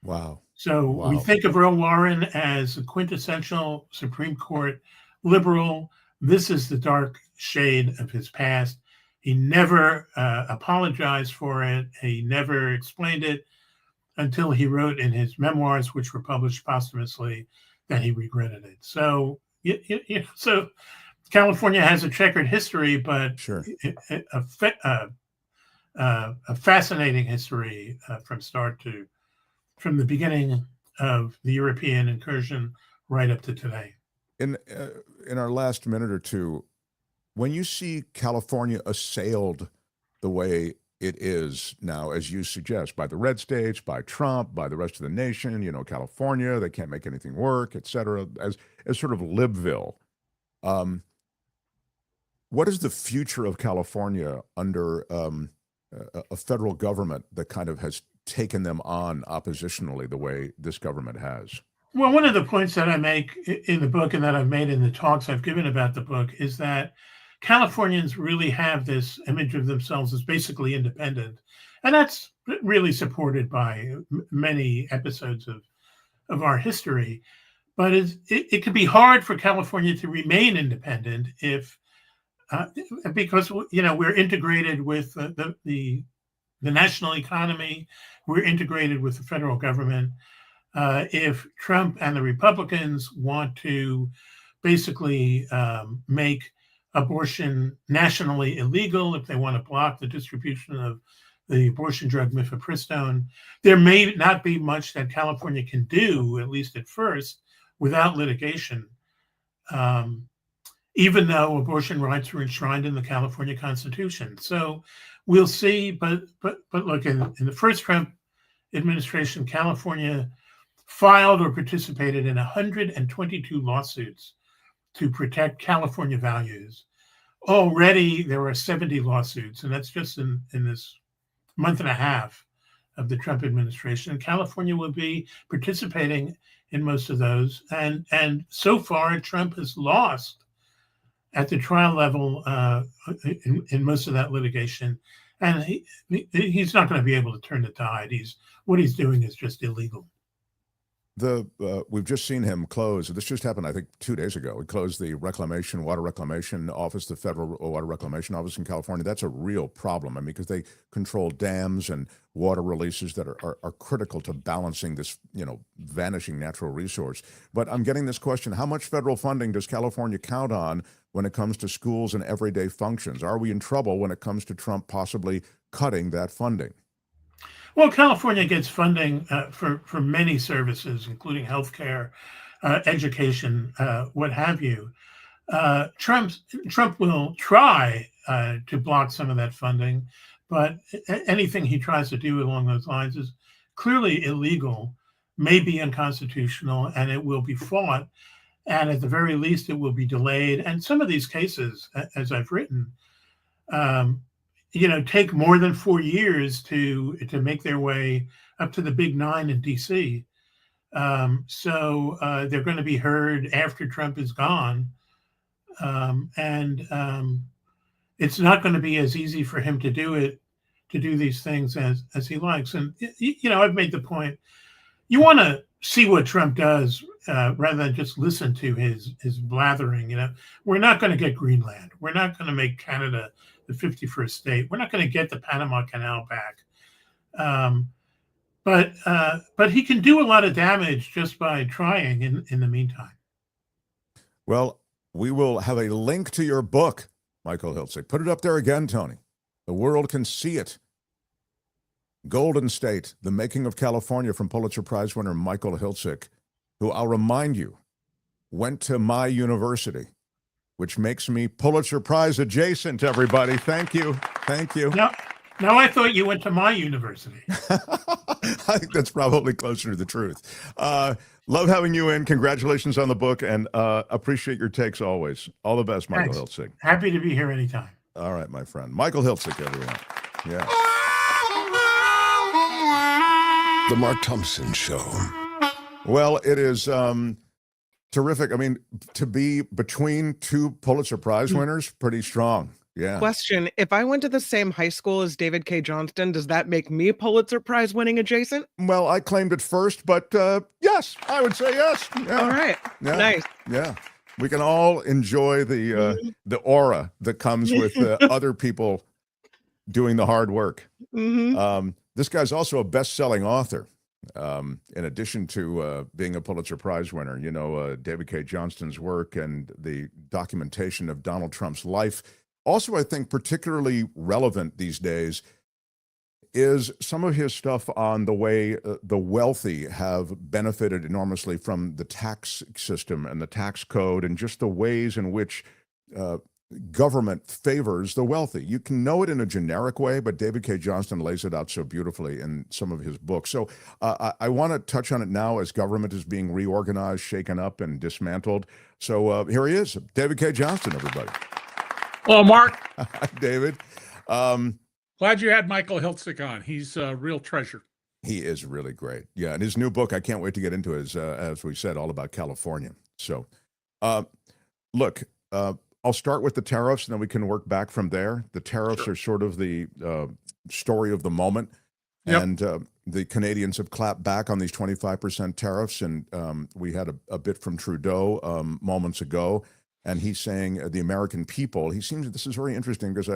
Wow. So we think of Earl Warren as a quintessential Supreme Court liberal. This is the dark shade of his past. He never apologized for it. He never explained it until he wrote in his memoirs, which were published posthumously, that he regretted it. So, so California has a checkered history, but sure, a fascinating history from the beginning of the European incursion right up to today. In our last minute or two, when you see California assailed the way it is now, as you suggest, by the red states, by Trump, by the rest of the nation, California, they can't make anything work, et cetera, as sort of Libville. What is the future of California under a federal government that kind of has taken them on oppositionally the way this government has? Well, one of the points that I make in the book and that I've made in the talks I've given about the book is that Californians really have this image of themselves as basically independent. And that's really supported by many episodes of our history. But it can be hard for California to remain independent because we're integrated with the national economy, we're integrated with the federal government. If Trump and the Republicans want to basically make abortion nationally illegal, if they want to block the distribution of the abortion drug mifepristone, there may not be much that California can do, at least at first, without litigation, even though abortion rights were enshrined in the California Constitution. So we'll see. But look, in the first Trump administration, California filed or participated in 122 lawsuits to protect California values. Already there are 70 lawsuits, and that's just in this month and a half of the Trump administration. California will be participating in most of those. And so far, Trump has lost at the trial level in most of that litigation. And he's not going to be able to turn the tide. What he's doing is just illegal. We've just seen him close. This just happened, I think, 2 days ago. He closed the water reclamation office, the federal water reclamation office in California. That's a real problem. I mean, because they control dams and water releases that are critical to balancing this, vanishing natural resource. But I'm getting this question: how much federal funding does California count on when it comes to schools and everyday functions? Are we in trouble when it comes to Trump possibly cutting that funding? Well, California gets funding for many services, including healthcare, education, what have you. Trump will try to block some of that funding, but anything he tries to do along those lines is clearly illegal, may be unconstitutional, and it will be fought. And at the very least, it will be delayed. And some of these cases, as I've written, take more than 4 years to make their way up to the Big Nine in D.C. So they're going to be heard after Trump is gone. And it's not going to be as easy for him to do these things as he likes. And, I've made the point, you want to see what Trump does rather than just listen to his blathering. We're not going to get Greenland. We're not going to make Canada the 51st state. We're not going to get the Panama Canal back. But he can do a lot of damage just by trying in the meantime. Well, we will have a link to your book, Michael Hiltzik. Put it up there again, Tony. The world can see it. Golden State, The Making of California, from Pulitzer Prize winner Michael Hiltzik, who, I'll remind you, went to my university, which makes me Pulitzer Prize adjacent, everybody. Thank you. Thank you. Now I thought you went to my university. I think that's probably closer to the truth. Love having you in. Congratulations on the book, and appreciate your takes always. All the best, Michael Hiltzik. Happy to be here anytime. All right, my friend. Michael Hiltzik, everyone. Yeah. The Mark Thompson Show. Well, it is terrific. I mean, to be between two Pulitzer Prize winners, pretty strong. Yeah. Question: if I went to the same high school as David Cay Johnston, does that make me Pulitzer Prize winning adjacent? Well, I claimed it first, but yes, I would say yes. Yeah. All right. Yeah. Nice. Yeah. We can all enjoy the aura that comes with other people doing the hard work. This guy's also a best-selling author. In addition to being a Pulitzer Prize winner, you know, David Cay Johnston's work and the documentation of Donald Trump's life. Also, I think particularly relevant these days is some of his stuff on the way the wealthy have benefited enormously from the tax system and the tax code and just the ways in which government favors the wealthy. You can know it in a generic way, but David Cay Johnston lays it out so beautifully in some of his books. So I want to touch on it now as government is being reorganized, shaken up, and dismantled. So here he is, David Cay Johnston, everybody. Hello, Mark. Hi, David. Glad you had Michael Hiltzik on. He's a real treasure. He is really great. Yeah, and his new book, I can't wait to get into, is, as we said, all about California. So, look, I'll start with the tariffs, and then we can work back from there. The tariffs are sort of the story of the moment. Yep. And the Canadians have clapped back on these 25% tariffs, and we had a bit from Trudeau moments ago. And he's saying the American people, he seems, this is very interesting because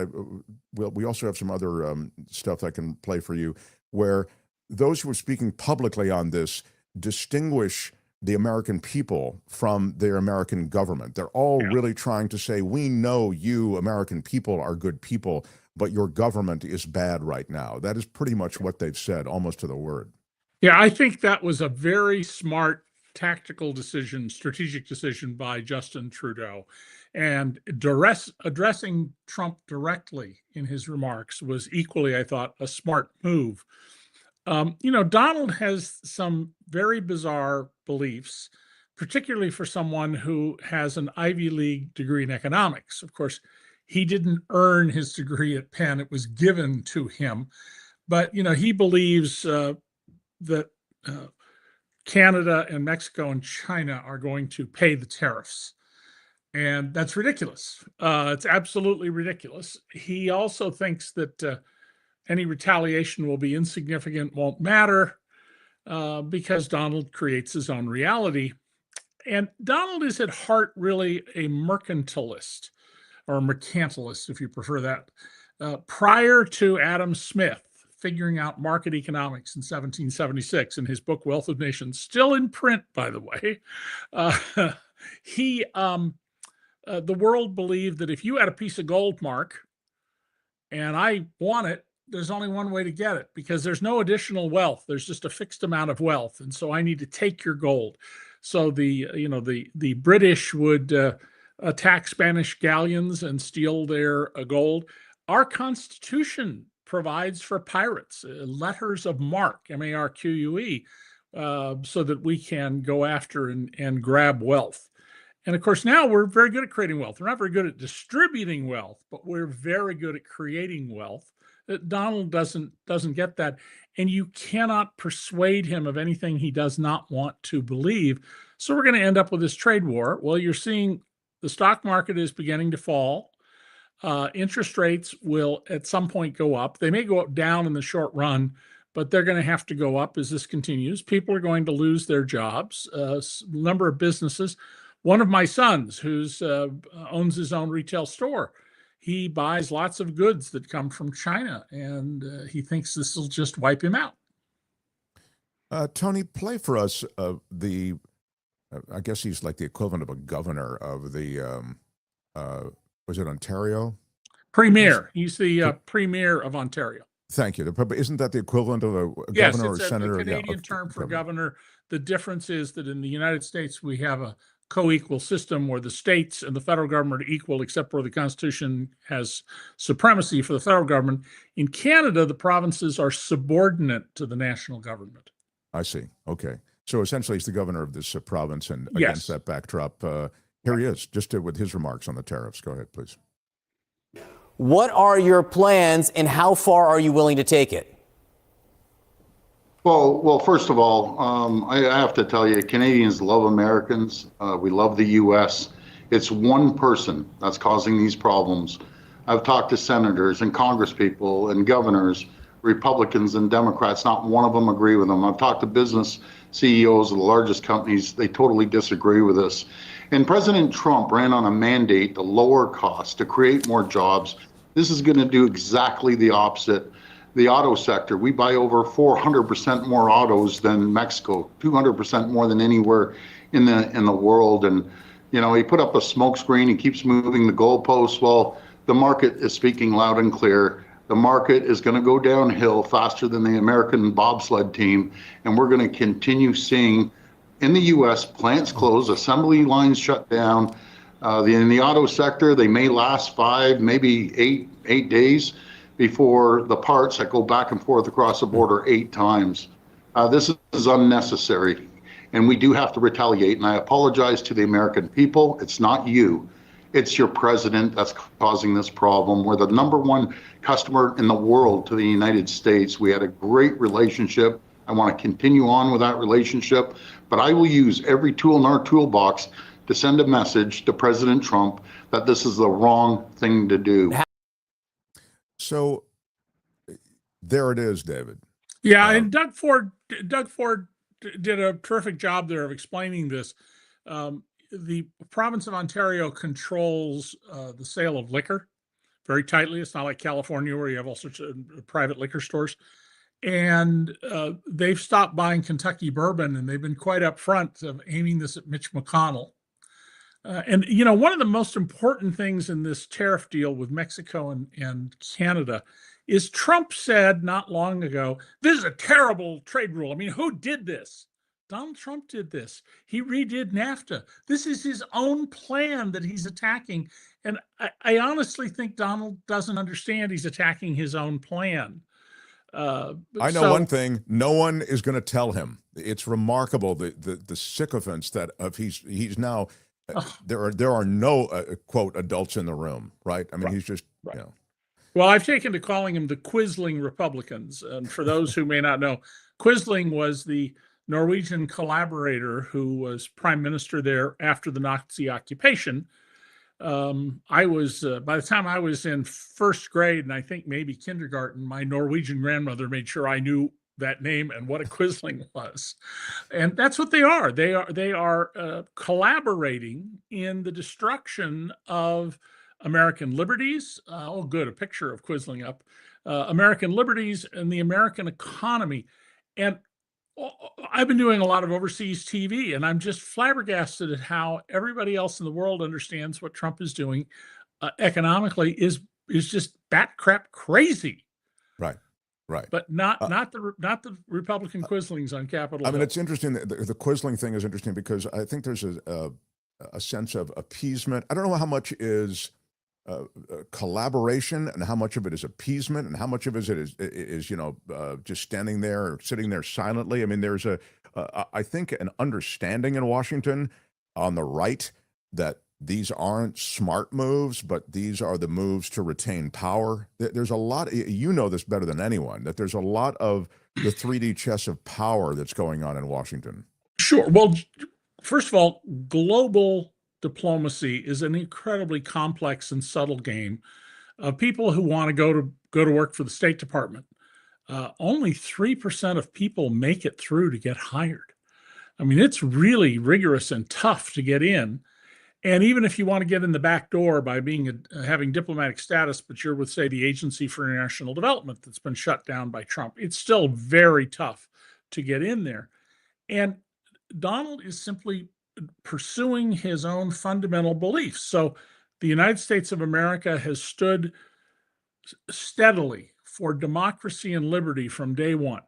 we also have some other stuff I can play for you, where those who are speaking publicly on this distinguish the American people from their American government. They're all really trying to say, we know you American people are good people, but your government is bad right now. That is pretty much what they've said, almost to the word. Yeah, I think that was a very smart tactical decision, strategic decision by Justin Trudeau. And addressing Trump directly in his remarks was equally, I thought, a smart move. You know, Donald has some very bizarre beliefs, particularly for someone who has an Ivy League degree in economics. Of course, he didn't earn his degree at Penn. It was given to him. But, you know, he believes that Canada and Mexico and China are going to pay the tariffs. And that's ridiculous. It's absolutely ridiculous. He also thinks that any retaliation will be insignificant, won't matter, because Donald creates his own reality. And Donald is at heart really a mercantilist, or mercantilist, if you prefer that. Prior to Adam Smith figuring out market economics in 1776 in his book, Wealth of Nations, still in print, by the way, the world believed that if you had a piece of gold, Mark, and I want it, there's only one way to get it, because there's no additional wealth. There's just a fixed amount of wealth. And so I need to take your gold. So the British would attack Spanish galleons and steal their gold. Our Constitution provides for pirates, letters of marque, M-A-R-Q-U-E, so that we can go after and grab wealth. And of course, now we're very good at creating wealth. We're not very good at distributing wealth, but we're very good at creating wealth. Donald doesn't get that. And you cannot persuade him of anything he does not want to believe. So we're going to end up with this trade war. Well, you're seeing the stock market is beginning to fall. Interest rates will at some point go up. They may go up down in the short run, but they're going to have to go up as this continues. People are going to lose their jobs. A number of businesses. One of my sons, who's owns his own retail store, he buys lots of goods that come from China, and he thinks this will just wipe him out. Tony, play for us I guess he's like the equivalent of a governor of the, was it Ontario? Premier. He's the premier of Ontario. Thank you. Isn't that the equivalent of a yes, governor or senator? Yes, it's a Canadian term for governor. The difference is that in the United States, we have a co-equal system where the states and the federal government are equal, except where the Constitution has supremacy for the federal government. In Canada, the provinces are subordinate to the national government. I see. Okay. So essentially, he's the governor of this province, and against that backdrop, here he is, just with his remarks on the tariffs. Go ahead, please. What are your plans, and how far are you willing to take it? Well, first of all, I have to tell you, Canadians love Americans. We love the U.S. It's one person that's causing these problems. I've talked to senators and congresspeople and governors, Republicans and Democrats. Not one of them agree with them. I've talked to business CEOs of the largest companies. They totally disagree with this. And President Trump ran on a mandate to lower costs, to create more jobs. This is going to do exactly the opposite. The auto sector, we buy over 400% more autos than Mexico, 200% more than anywhere in the world. And, you know, he put up a smoke screen, he keeps moving the goalposts. Well, the market is speaking loud and clear. The market is going to go downhill faster than the American bobsled team. And we're going to continue seeing in the U.S. plants close, assembly lines shut down. In the auto sector, they may last 5, maybe 8 days before the parts that go back and forth across the border 8 times. This is unnecessary, and we do have to retaliate. And I apologize to the American people. It's not you. It's your president that's causing this problem. We're the #1 customer in the world to the United States. We had a great relationship. I want to continue on with that relationship, but I will use every tool in our toolbox to send a message to President Trump that this is the wrong thing to do. So there it is, David. Yeah, and Doug Ford did a terrific job there of explaining this. The province of Ontario controls the sale of liquor very tightly. It's not like California where you have all sorts of private liquor stores. And they've stopped buying Kentucky bourbon, and they've been quite upfront of aiming this at Mitch McConnell. And, you know, one of the most important things in this tariff deal with Mexico and Canada is Trump said not long ago, this is a terrible trade rule. I mean, who did this? Donald Trump did this. He redid NAFTA. This is his own plan that he's attacking. And I honestly think Donald doesn't understand he's attacking his own plan. I know one thing: no one is going to tell him. It's remarkable the sycophants that he's now. There are no quote adults in the room, right? I mean, he's just you know. Well, I've taken to calling him the Quisling Republicans, and for those who may not know, Quisling was the Norwegian collaborator who was prime minister there after the Nazi occupation. I was, by the time I was in first grade, and I think maybe kindergarten, my Norwegian grandmother made sure I knew that name and what a Quisling was. And that's what they are. They are collaborating in the destruction of American liberties. Oh, good, a picture of Quisling up. American liberties and the American economy. And I've been doing a lot of overseas TV, and I'm just flabbergasted at how everybody else in the world understands what Trump is doing economically is just bat crap crazy. Right. But not the Republican Quislings on Capitol Hill. I mean, it's interesting. The Quisling thing is interesting because I think there's a sense of appeasement. I don't know how much is collaboration and how much of it is appeasement and how much of it is just standing there or sitting there silently. I mean, there's I think an understanding in Washington on the right that these aren't smart moves, but these are the moves to retain power. There's a lot, you know this better than anyone, that there's a lot of the 3D chess of power that's going on in Washington. Sure. Well, first of all, global diplomacy is an incredibly complex and subtle game of people who want to go to work for the State Department. Only 3% of people make it through to get hired. I mean, it's really rigorous and tough to get in. And even if you want to get in the back door by having diplomatic status, but you're with, say, the Agency for International Development that's been shut down by Trump, it's still very tough to get in there. And Donald is simply pursuing his own fundamental beliefs. So the United States of America has stood steadily for democracy and liberty from day one.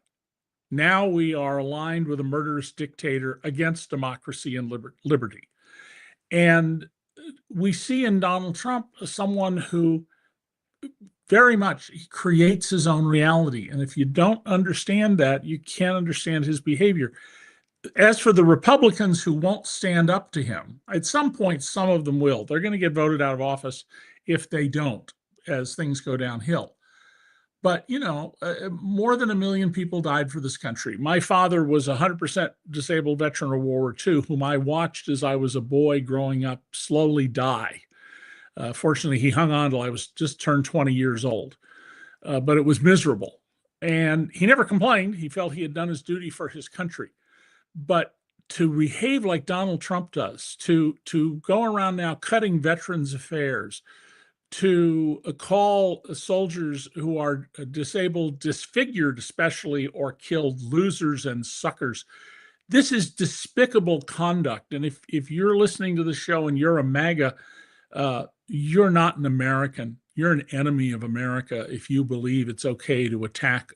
Now we are aligned with a murderous dictator against democracy and liberty. And we see in Donald Trump someone who very much creates his own reality. And if you don't understand that, you can't understand his behavior. As for the Republicans who won't stand up to him, at some point, some of them will. They're going to get voted out of office if they don't, as things go downhill. But, more than 1 million people died for this country. My father was a 100% disabled veteran of World War II, whom I watched as I was a boy growing up slowly die. Fortunately, he hung on till I was just turned 20 years old. But it was miserable. And he never complained. He felt he had done his duty for his country. But to behave like Donald Trump does, to go around now cutting veterans' affairs, to call soldiers who are disabled, disfigured especially, or killed losers and suckers. This is despicable conduct. And if you're listening to the show and you're a MAGA, you're not an American. You're an enemy of America if you believe it's okay to attack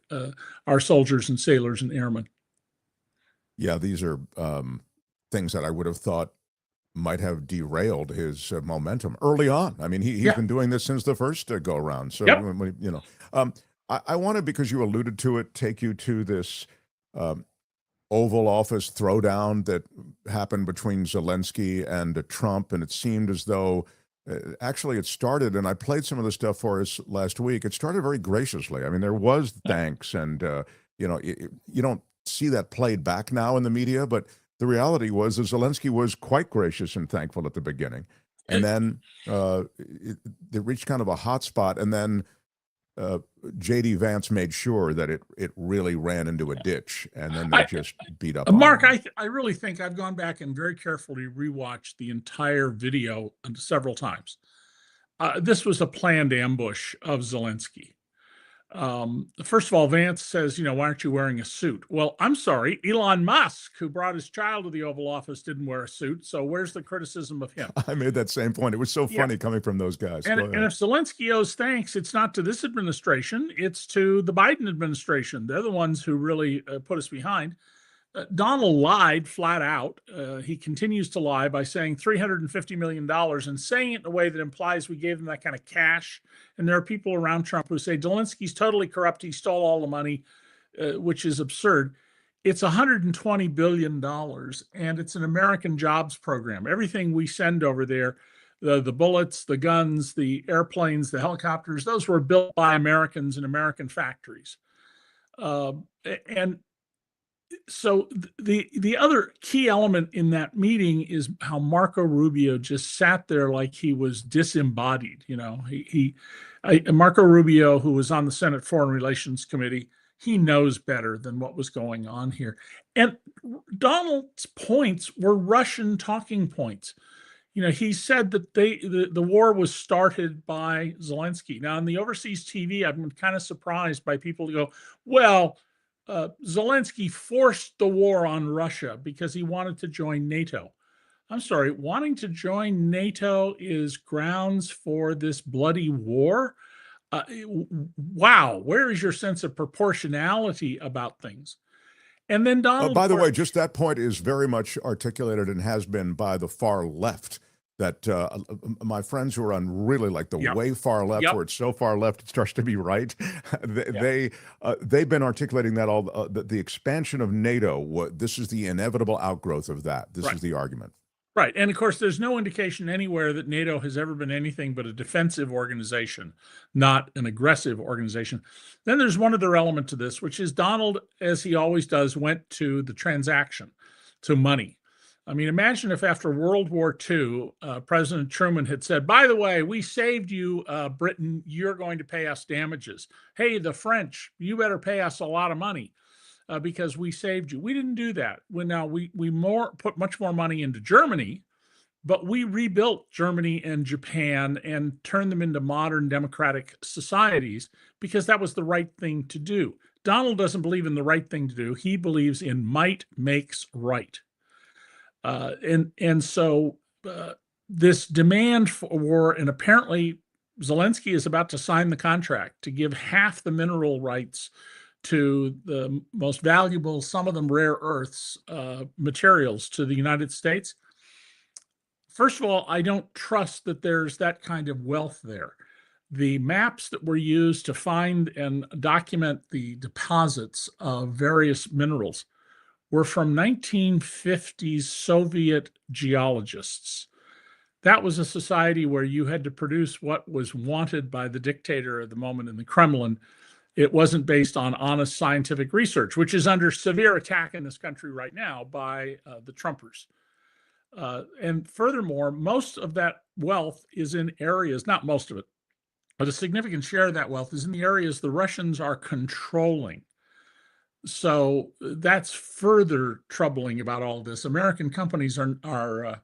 our soldiers and sailors and airmen. Yeah, these are things that I would have thought might have derailed his momentum early on. I mean, he's been doing this since the first go around. So, I want to, because you alluded to it, take you to this Oval Office throwdown that happened between Zelensky and Trump. And it seemed as though actually it started, and I played some of the stuff for us last week. It started very graciously. I mean, there was thanks, and you don't see that played back now in the media, but the reality was that Zelensky was quite gracious and thankful at the beginning. And then it reached kind of a hot spot, and then J.D. Vance made sure that it really ran into a ditch, and then they just beat up on Mark, him. I really think I've gone back and very carefully rewatched the entire video several times. This was a planned ambush of Zelensky. First of all, Vance says, why aren't you wearing a suit? Well, I'm sorry, Elon Musk, who brought his child to the Oval Office, didn't wear a suit. So where's the criticism of him? I made that same point. It was so funny coming from those guys. And if Zelensky owes thanks, it's not to this administration, it's to the Biden administration. They're the ones who really put us behind. Donald lied flat out. He continues to lie by saying $350 million and saying it in a way that implies we gave them that kind of cash. And there are people around Trump who say Zelensky's totally corrupt. He stole all the money, which is absurd. It's $120 billion, and it's an American jobs program. Everything we send over there, the bullets, the guns, the airplanes, the helicopters, those were built by Americans in American factories. And so the other key element in that meeting is how Marco Rubio just sat there like he was disembodied. Marco Rubio, who was on the Senate Foreign Relations Committee, he knows better than what was going on here. And Donald's points were Russian talking points. He said that the war was started by Zelensky. Now, on the overseas TV, I've been kind of surprised by people who go, well, Zelensky forced the war on Russia because he wanted to join NATO. I'm sorry, wanting to join NATO is grounds for this bloody war? Wow, where is your sense of proportionality about things? And then Donald... by the way, just that point is very much articulated and has been by the far left. That my friends who are on really like the way far left, where it's so far left it starts to be right, they've been articulating that all the expansion of NATO. This is the inevitable outgrowth of that. This is the argument. Right, and of course, there's no indication anywhere that NATO has ever been anything but a defensive organization, not an aggressive organization. Then there's one other element to this, which is Donald, as he always does, went to the transaction, to money. I mean, imagine if after World War II, President Truman had said, by the way, we saved you, Britain, you're going to pay us damages. Hey, the French, you better pay us a lot of money because we saved you. We didn't do that. We put much more money into Germany, but we rebuilt Germany and Japan and turned them into modern democratic societies because that was the right thing to do. Donald doesn't believe in the right thing to do. He believes in might makes right. So this demand for war, and apparently Zelensky is about to sign the contract to give half the mineral rights to the most valuable, some of them rare earths, materials to the United States. First of all, I don't trust that there's that kind of wealth there. The maps that were used to find and document the deposits of various minerals were from 1950s Soviet geologists. That was a society where you had to produce what was wanted by the dictator at the moment in the Kremlin. It wasn't based on honest scientific research, which is under severe attack in this country right now by the Trumpers. And furthermore, most of that wealth is in areas, not most of it, but a significant share of that wealth is in the areas the Russians are controlling. So that's further troubling about all this. American companies are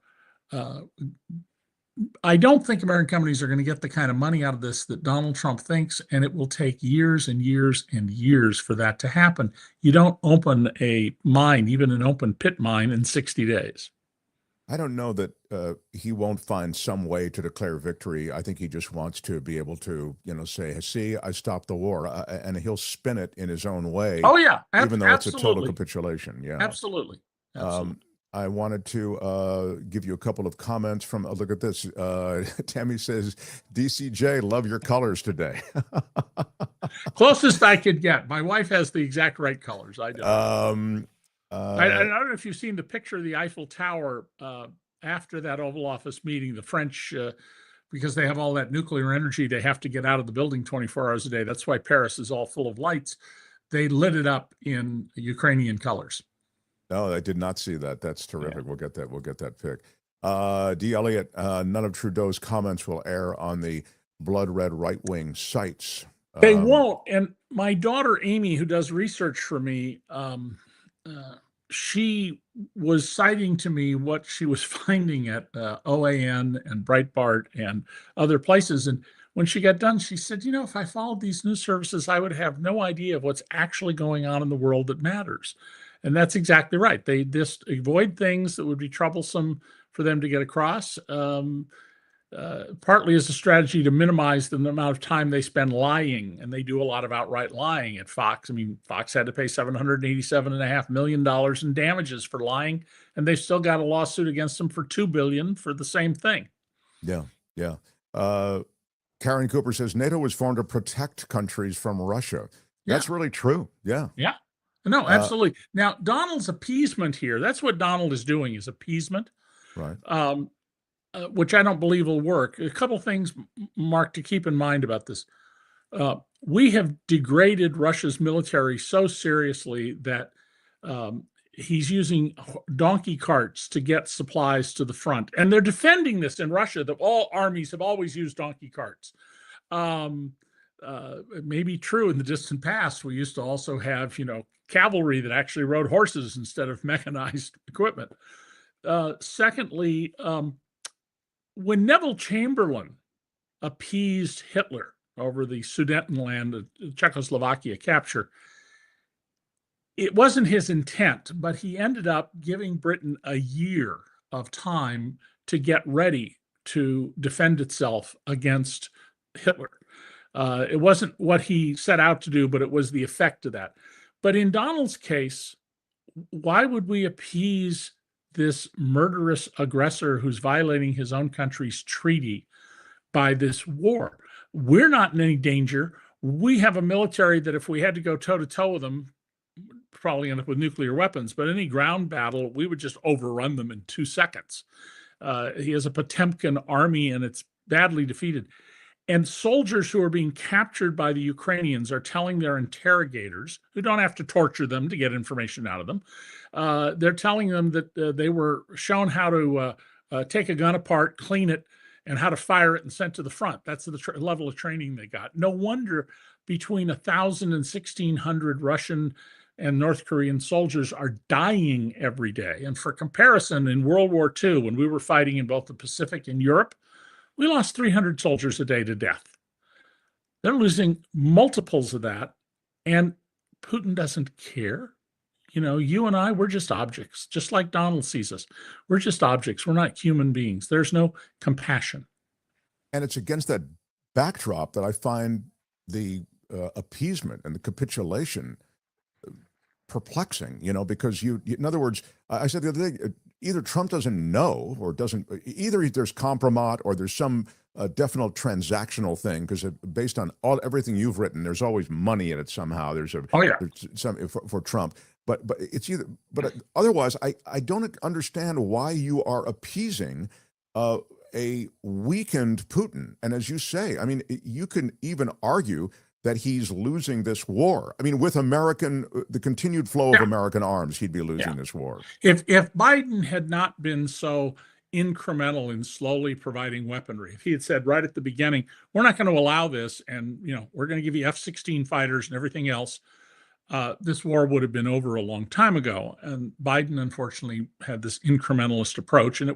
I don't think American companies are going to get the kind of money out of this that Donald Trump thinks, and it will take years and years and years for that to happen. You don't open a mine, even an open pit mine, in 60 days. I don't know that he won't find some way to declare victory. I think he just wants to be able to, say, see, I stopped the war, and he'll spin it in his own way. Oh, yeah. Even though it's a total capitulation. Yeah. Absolutely. I wanted to give you a couple of comments from, look at this. Tammy says, DCJ, love your colors today. Closest I could get. My wife has the exact right colors. I don't. I don't know if you've seen the picture of the Eiffel Tower after that Oval Office meeting. The French, because they have all that nuclear energy, they have to get out of the building 24 hours a day. That's why Paris is all full of lights. They lit it up in Ukrainian colors. No, I did not see that. That's terrific. Yeah. We'll get that. We'll get that pic. D. Elliott, none of Trudeau's comments will air on the blood red right-wing sites. They won't. And my daughter, Amy, who does research for me, she was citing to me what she was finding at OAN and Breitbart and other places. And when she got done, she said, if I followed these news services, I would have no idea of what's actually going on in the world that matters. And that's exactly right. They just avoid things that would be troublesome for them to get across, partly as a strategy to minimize the amount of time they spend lying. And they do a lot of outright lying at Fox. I mean, Fox had to pay $787.5 million in damages for lying, and they've still got a lawsuit against them for $2 billion for the same thing. Yeah, yeah. Karen Cooper says NATO was formed to protect countries from Russia. That's really true. Yeah. Yeah. No, absolutely. Now, Donald's appeasement here, that's what Donald is doing, is appeasement. Right. Which I don't believe will work. A couple things, Mark, to keep in mind about this. We have degraded Russia's military so seriously that he's using donkey carts to get supplies to the front. And they're defending this in Russia, that all armies have always used donkey carts. It may be true in the distant past. We used to also have, cavalry that actually rode horses instead of mechanized equipment. Secondly, when Neville Chamberlain appeased Hitler over the Sudetenland, Czechoslovakia capture, it wasn't his intent, but he ended up giving Britain a year of time to get ready to defend itself against Hitler. It wasn't what he set out to do, but it was the effect of that. But in Donald's case, why would we appease this murderous aggressor who's violating his own country's treaty by this war? We're not in any danger. We have a military that if we had to go toe-to-toe with them, probably end up with nuclear weapons, but any ground battle, we would just overrun them in 2 seconds. He has a Potemkin army, and it's badly defeated. And soldiers who are being captured by the Ukrainians are telling their interrogators, who don't have to torture them to get information out of them, they're telling them that they were shown how to take a gun apart, clean it, and how to fire it and sent to the front. That's the level of training they got. No wonder between 1,000 and 1,600 Russian and North Korean soldiers are dying every day. And for comparison, in World War II, when we were fighting in both the Pacific and Europe, we lost 300 soldiers a day to death. They're losing multiples of that, and Putin doesn't care. You and I, we're just objects, just like Donald sees us. We're just objects. We're not human beings. There's no compassion. And it's against that backdrop that I find the appeasement and the capitulation perplexing, because in other words, I said the other day, either Trump doesn't know or doesn't, either there's compromise or there's some definite transactional thing, because based on everything you've written, there's always money in it somehow. There's some for Trump, but it's either, but otherwise, I don't understand why you are appeasing a weakened Putin. And as you say, I mean, you can even argue that he's losing this war. I mean, with the continued flow of American arms, he'd be losing this war. If Biden had not been so incremental in slowly providing weaponry, if he had said right at the beginning, we're not going to allow this, and we're going to give you F-16 fighters and everything else, this war would have been over a long time ago. And Biden, unfortunately, had this incrementalist approach, and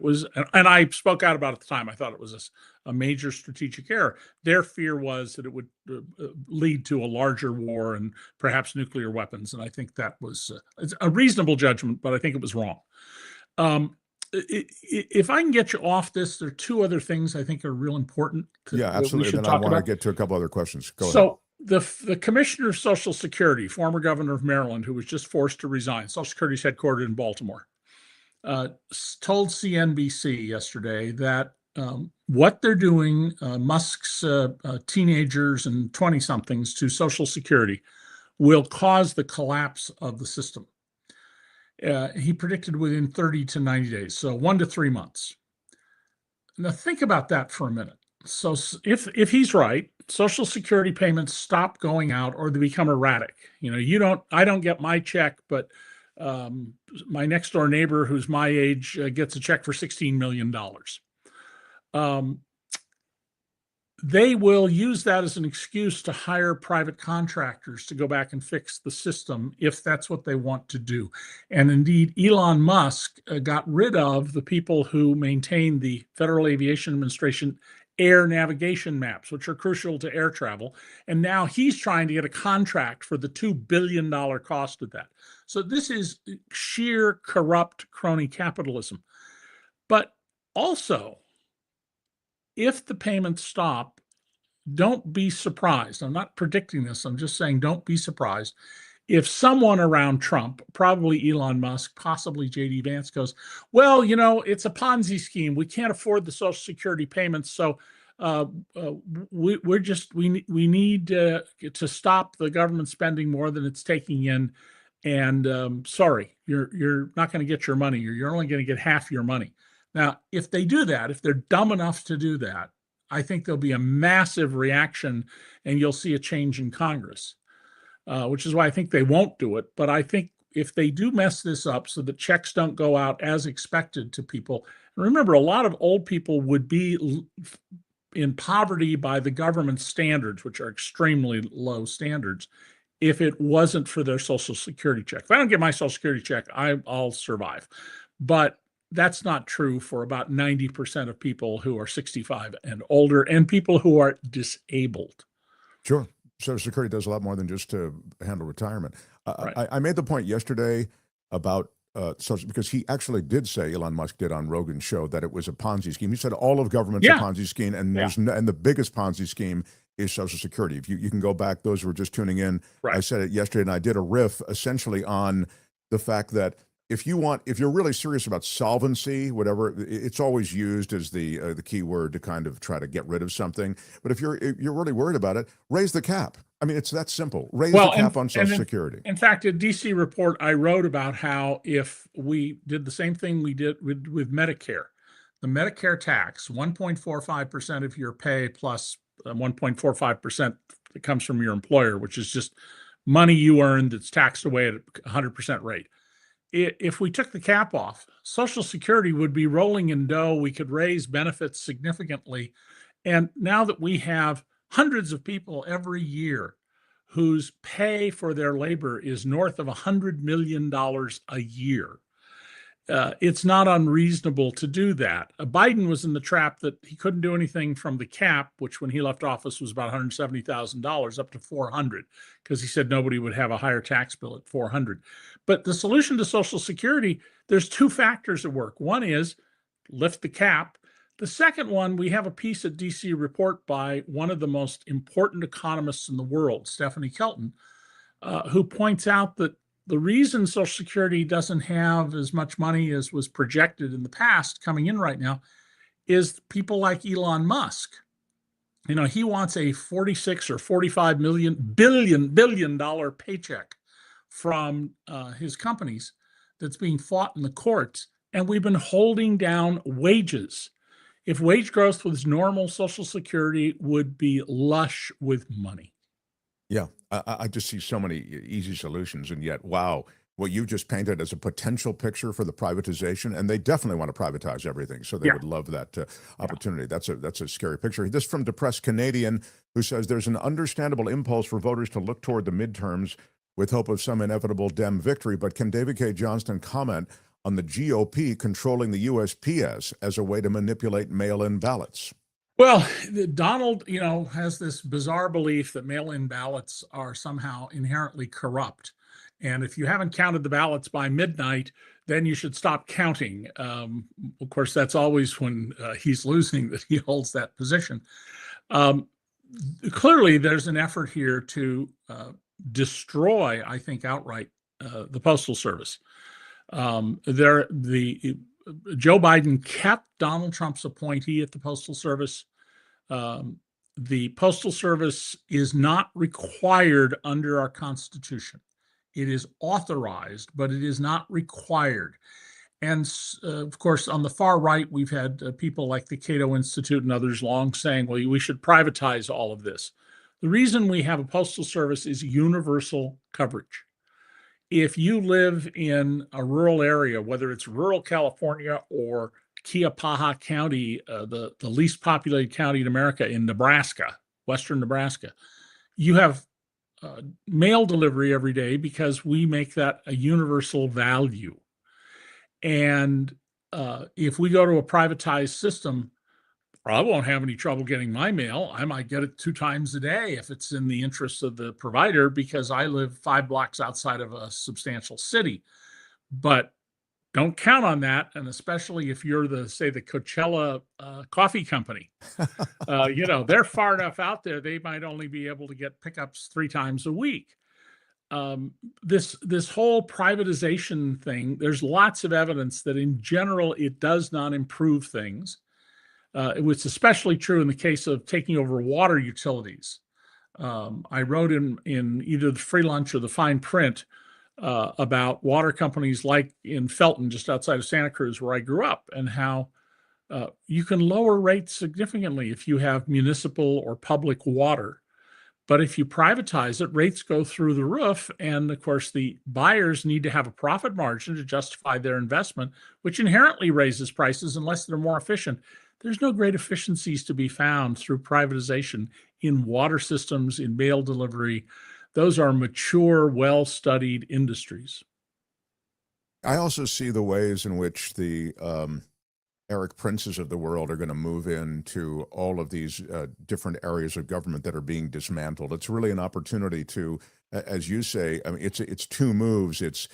I spoke out about it at the time. I thought it was a major strategic error. Their fear was that it would lead to a larger war and perhaps nuclear weapons. And I think that was it's a reasonable judgment, but I think it was wrong. If I can get you off this, there are two other things I think are real important. Absolutely. Then I want to get to a couple other questions. Go ahead. So the commissioner of Social Security, former governor of Maryland, who was just forced to resign, Social Security is headquartered in Baltimore, told CNBC yesterday that what they're doing, Musk's teenagers and 20-somethings to Social Security, will cause the collapse of the system. He predicted within 30 to 90 days, so 1 to 3 months. Now think about that for a minute. So if he's right, Social Security payments stop going out or they become erratic. I don't get my check, but my next door neighbor who's my age gets a check for $16 million. They will use that as an excuse to hire private contractors to go back and fix the system if that's what they want to do. And indeed, Elon Musk got rid of the people who maintain the Federal Aviation Administration air navigation maps, which are crucial to air travel. And now he's trying to get a contract for the $2 billion cost of that. So this is sheer corrupt crony capitalism. But also, if the payments stop, don't be surprised. I'm not predicting this. I'm just saying don't be surprised if someone around Trump, probably Elon Musk, possibly J.D. Vance, goes, well, it's a Ponzi scheme. We can't afford the Social Security payments, so we need to stop the government spending more than it's taking in. And sorry, you're not going to get your money. You're only going to get half your money. Now, if they do that, if they're dumb enough to do that, I think there'll be a massive reaction, and you'll see a change in Congress. Which is why I think they won't do it. But I think if they do mess this up so that checks don't go out as expected to people, and remember, a lot of old people would be in poverty by the government standards, which are extremely low standards, if it wasn't for their Social Security check. If I don't get my Social Security check, I'll survive. But that's not true for about 90% of people who are 65 and older and people who are disabled. Sure. Social Security does a lot more than just to handle retirement. Right. I made the point yesterday about social, because he actually did say, Elon Musk did on Rogan's show, that it was a Ponzi scheme. He said all of government's a Ponzi scheme, and and the biggest Ponzi scheme is Social Security. If you can go back, those who are just tuning in, I said it yesterday, and I did a riff essentially on the fact that if you're really serious about solvency, whatever, it's always used as the key word to kind of try to get rid of something. But if you're really worried about it, raise the cap. I mean, it's that simple. Raise the cap on Social Security. In fact, in DC Report, I wrote about how if we did the same thing we did with Medicare, the Medicare tax, 1.45% of your pay plus 1.45% that comes from your employer, which is just money you earn that's taxed away at 100% rate. If we took the cap off, Social Security would be rolling in dough. We could raise benefits significantly. And now that we have hundreds of people every year whose pay for their labor is north of $100 million a year, it's not unreasonable to do that. Biden was in the trap that he couldn't do anything from the cap, which when he left office was about $170,000 up to $400,000, because he said nobody would have a higher tax bill at $400,000. But the solution to Social Security, there's two factors at work. One is lift the cap. The second one, we have a piece at DC Report by one of the most important economists in the world, Stephanie Kelton, who points out that the reason Social Security doesn't have as much money as was projected in the past coming in right now is people like Elon Musk. He wants a 46 or 45 billion dollar paycheck from his companies that's being fought in the courts, and we've been holding down wages. If wage growth was normal, Social Security would be lush with money. Yeah, I just see so many easy solutions, and yet, wow, what you just painted as a potential picture for the privatization, and they definitely want to privatize everything, so they would love that opportunity. That's a scary picture. This from Depressed Canadian, who says there's an understandable impulse for voters to look toward the midterms with hope of some inevitable Dem victory, but can David Cay Johnston comment on the GOP controlling the USPS as a way to manipulate mail-in ballots? Well, Donald, has this bizarre belief that mail-in ballots are somehow inherently corrupt. And if you haven't counted the ballots by midnight, then you should stop counting. Of course, that's always when he's losing that he holds that position. Clearly, there's an effort here to destroy, I think, outright the Postal Service. Joe Biden kept Donald Trump's appointee at the Postal Service. The Postal Service is not required under our Constitution. It is authorized, but it is not required. And of course, on the far right, we've had people like the Cato Institute and others long saying, well, we should privatize all of this. The reason we have a Postal Service is universal coverage. If you live in a rural area, whether it's rural California or Keapaha County, the least populated county in America, in Nebraska, western Nebraska, you have mail delivery every day because we make that a universal value. And if we go to a privatized system, I won't have any trouble getting my mail. I might get it 2 times a day if it's in the interest of the provider, because I live 5 blocks outside of a substantial city. But don't count on that, and especially if you're the Coachella coffee company. They're far enough out there, they might only be able to get pickups 3 times a week. This whole privatization thing, there's lots of evidence that in general it does not improve things. It was especially true in the case of taking over water utilities. I wrote in either the Free Lunch or the Fine Print about water companies like in Felton, just outside of Santa Cruz, where I grew up, and how you can lower rates significantly if you have municipal or public water. But if you privatize it, rates go through the roof. And of course, the buyers need to have a profit margin to justify their investment, which inherently raises prices unless they're more efficient. There's no great efficiencies to be found through privatization in water systems, in mail delivery. Those are mature, well-studied industries. I also see the ways in which the Eric Princes of the world are going to move into all of these different areas of government that are being dismantled. It's really an opportunity to, as you say, I mean, it's 2 moves. It's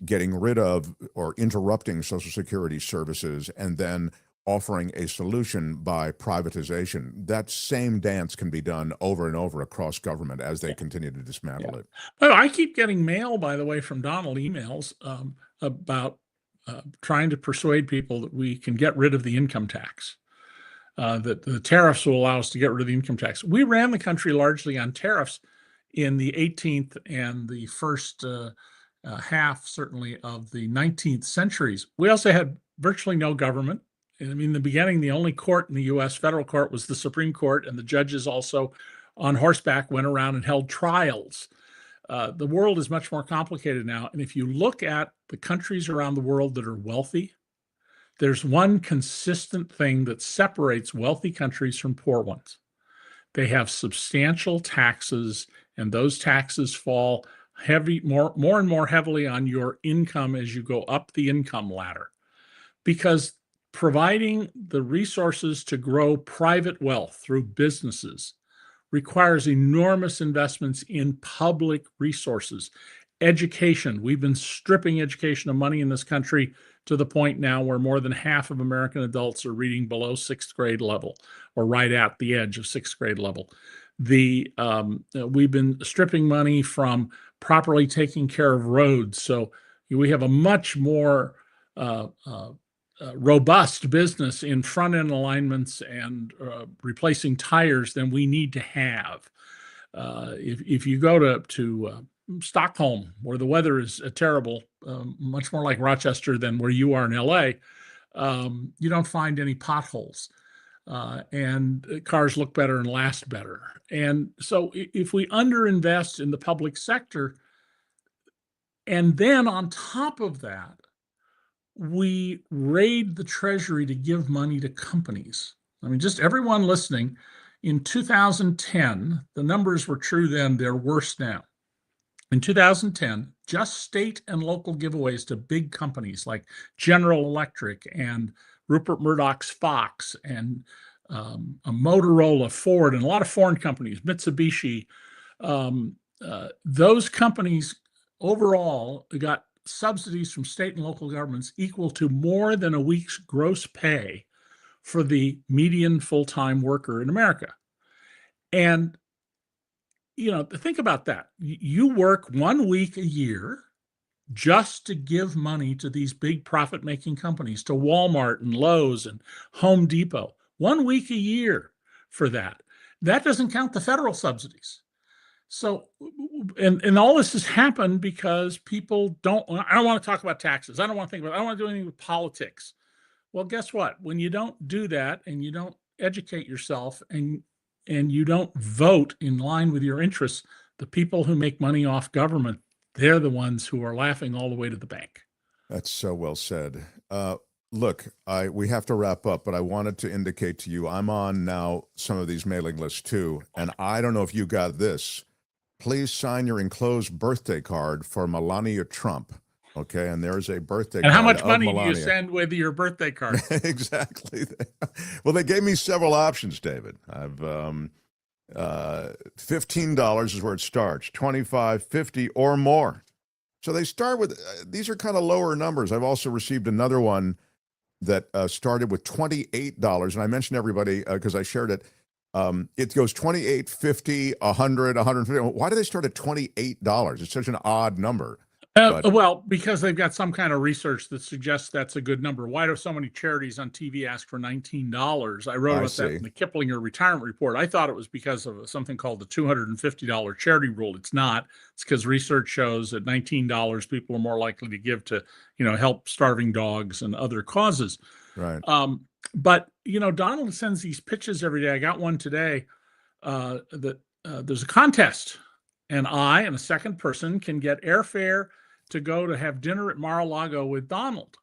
getting rid of or interrupting Social Security services, and then offering a solution by privatization. That same dance can be done over and over across government as they continue to dismantle it. Well, I keep getting mail, by the way, from Donald, emails about trying to persuade people that we can get rid of the income tax, that the tariffs will allow us to get rid of the income tax. We ran the country largely on tariffs in the 18th and the first half, certainly, of the 19th centuries. We also had virtually no government. I mean, in the beginning, the only court in the U.S., federal court, was the Supreme Court, and the judges also on horseback went around and held trials. The world is much more complicated now. And if you look at the countries around the world that are wealthy, there's one consistent thing that separates wealthy countries from poor ones. They have substantial taxes, and those taxes fall more and more heavily on your income as you go up the income ladder, because providing the resources to grow private wealth through businesses requires enormous investments in public resources. Education, we've been stripping education of money in this country to the point now where more than half of American adults are reading below 6th grade level, or right at the edge of 6th grade level. We've been stripping money from properly taking care of roads. So we have a much more robust business in front-end alignments and replacing tires than we need to have. If you go to Stockholm, where the weather is terrible, much more like Rochester than where you are in LA, you don't find any potholes. and cars look better and last better. And so if we underinvest in the public sector, and then on top of that, we raid the Treasury to give money to companies. I mean, just everyone listening, in 2010, the numbers were true then, they're worse now. In 2010, just state and local giveaways to big companies like General Electric and Rupert Murdoch's Fox and a Motorola, Ford, and a lot of foreign companies, Mitsubishi, those companies overall got subsidies from state and local governments equal to more than a week's gross pay for the median full-time worker in America. And, you know, think about that. You work 1 week a year just to give money to these big profit-making companies, to Walmart and Lowe's and Home Depot. 1 week a year for that. That doesn't count the federal subsidies. So, and all this has happened because people I don't want to talk about taxes. I don't want to do anything with politics. Well, guess what? When you don't do that and you don't educate yourself and you don't vote in line with your interests, the people who make money off government, they're the ones who are laughing all the way to the bank. That's so well said. Look, we have to wrap up, but I wanted to indicate to you, I'm on now some of these mailing lists too, and I don't know if you got this. Please sign your enclosed birthday card for Melania Trump. Okay, and there's a birthday card. And how much money Melania. do you send with your birthday card? Exactly. Well, they gave me several options, David. I've $15 is where it starts, $25, $50, or more. So they start with these are kind of lower numbers. I've also received another one that started with $28, and I mentioned everybody because I shared it. It goes $28, $50, $100, $150. Why do they start at $28? It's such an odd number. Well, because they've got some kind of research that suggests that's a good number. Why do so many charities on TV ask for $19? I wrote about that in the Kiplinger retirement report. I thought it was because of something called the $250 charity rule. It's not. It's because research shows at $19, people are more likely to give to, help starving dogs and other causes. Right. But, Donald sends these pitches every day. I got one today that there's a contest, and I and a second person can get airfare to go to have dinner at Mar-a-Lago with Donald.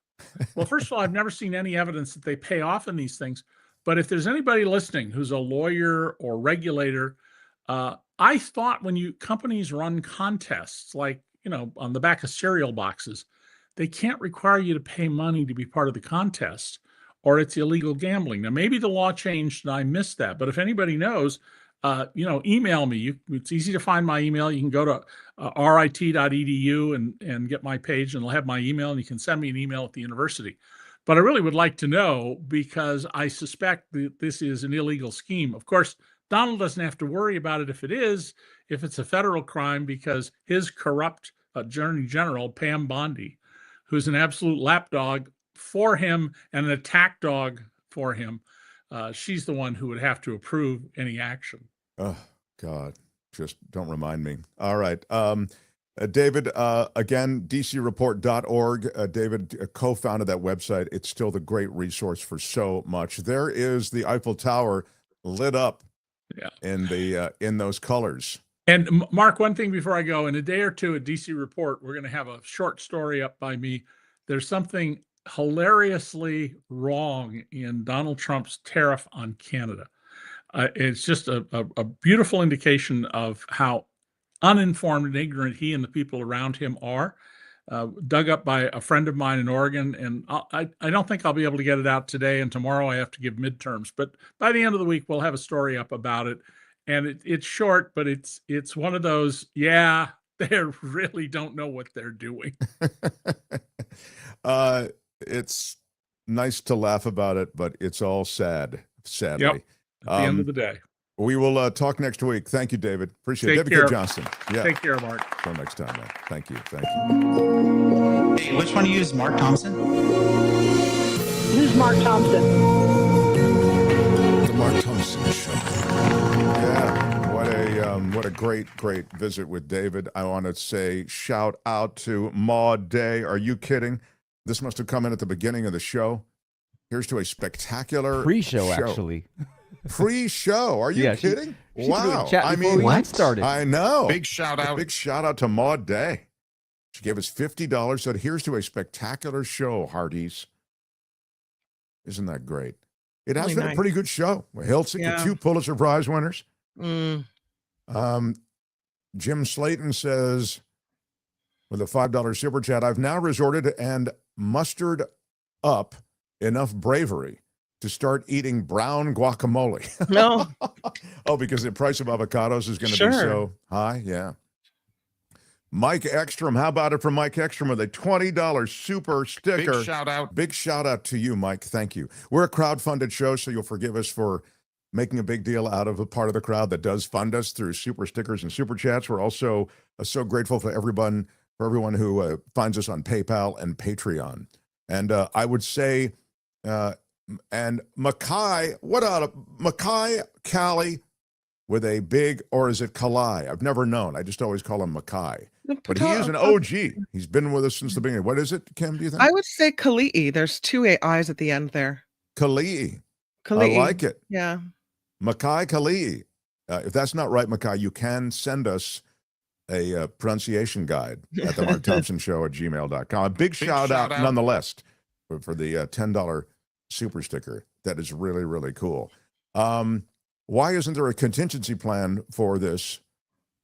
Well, first of all, I've never seen any evidence that they pay off in these things. But if there's anybody listening who's a lawyer or regulator, I thought when companies run contests, like, on the back of cereal boxes, they can't require you to pay money to be part of the contest, or it's illegal gambling. Now, maybe the law changed and I missed that. But if anybody knows, email me. It's easy to find my email. You can go to rit.edu and get my page, and it'll have my email, and you can send me an email at the university. But I really would like to know, because I suspect that this is an illegal scheme. Of course, Donald doesn't have to worry about it if it's a federal crime, because his corrupt Attorney General, Pam Bondi, who's an absolute lapdog for him and an attack dog for him, she's the one who would have to approve any action. Oh, God, just don't remind me. All right. David, again, dcreport.org. David co-founded that website. It's still the great resource for so much. There is the Eiffel Tower lit up in those colors. And Mark, one thing before I go, in a day or two at DC Report, we're going to have a short story up by me. There's something hilariously wrong in Donald Trump's tariff on Canada. It's just a beautiful indication of how uninformed and ignorant he and the people around him are. Dug up by a friend of mine in Oregon, and I don't think I'll be able to get it out today, and tomorrow I have to give midterms. But by the end of the week, we'll have a story up about it. And it's short, but it's one of those, they really don't know what they're doing. It's nice to laugh about it, but it's all sad, sadly. Yep. At the end of the day. We will talk next week. Thank you, David. Appreciate it. David Cay Johnston. Yeah. Take care, Mark. Until next time, man. Thank you. Thank you. Hey, which one do you use, Mark Thompson? Who's Mark Thompson? The Mark Thompson Show. Yeah, what a great visit with David. I want to say shout out to Maud Day. Are you kidding? This must have come in at the beginning of the show. Here's to a spectacular Pre-show, actually. Pre-show. Are you kidding? She Wow. I mean, what started? I know. Big shout out. Big shout out to Maud Day. She gave us $50. Said, here's to a spectacular show, Hearties. Isn't that great? It has been a pretty good show. Hiltzik, the 2 Pulitzer Prize winners. Jim Slayton says, with a $5 super chat, I've now resorted and mustered up enough bravery to start eating brown guacamole. No. Oh, because the price of avocados is going to be so high? Yeah. Mike Ekstrom, how about it from Mike Ekstrom with a $20 super sticker? Big shout out. Big shout out to you, Mike. Thank you. We're a crowd-funded show, so you'll forgive us for making a big deal out of a part of the crowd that does fund us through super stickers and super chats. We're also so grateful for everyone who finds us on PayPal and Patreon. And I would say, and Mackay, Mackay Callie with a big, or is it Kalai? I've never known. I just always call him Mackay. But he is an OG. He's been with us since the beginning. What is it, Kim, do you think? I would say Kali'i. There's 2 I's at the end there. Kali'i. I like it. Yeah. Mackay Kali'i. If that's not right, Mackay, you can send us a pronunciation guide at the Mark Thompson Show at gmail.com. A big shout out nonetheless for the $10 super sticker. That is really, really cool. Why isn't there a contingency plan for this,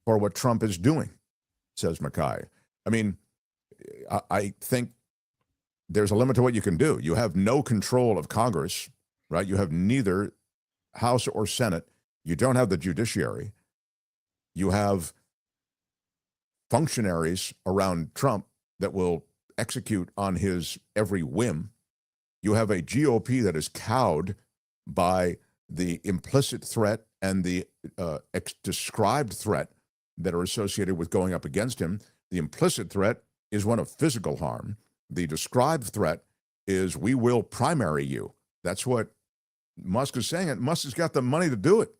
for what Trump is doing, says Mackay. I mean, I think there's a limit to what you can do. You have no control of Congress, right? You have neither House or Senate. You don't have the judiciary. You have functionaries around Trump that will execute on his every whim. You have a GOP that is cowed by the implicit threat and the described threat that are associated with going up against him. The implicit threat is one of physical harm. The described threat is we will primary you. That's what Musk is saying. And Musk has got the money to do it.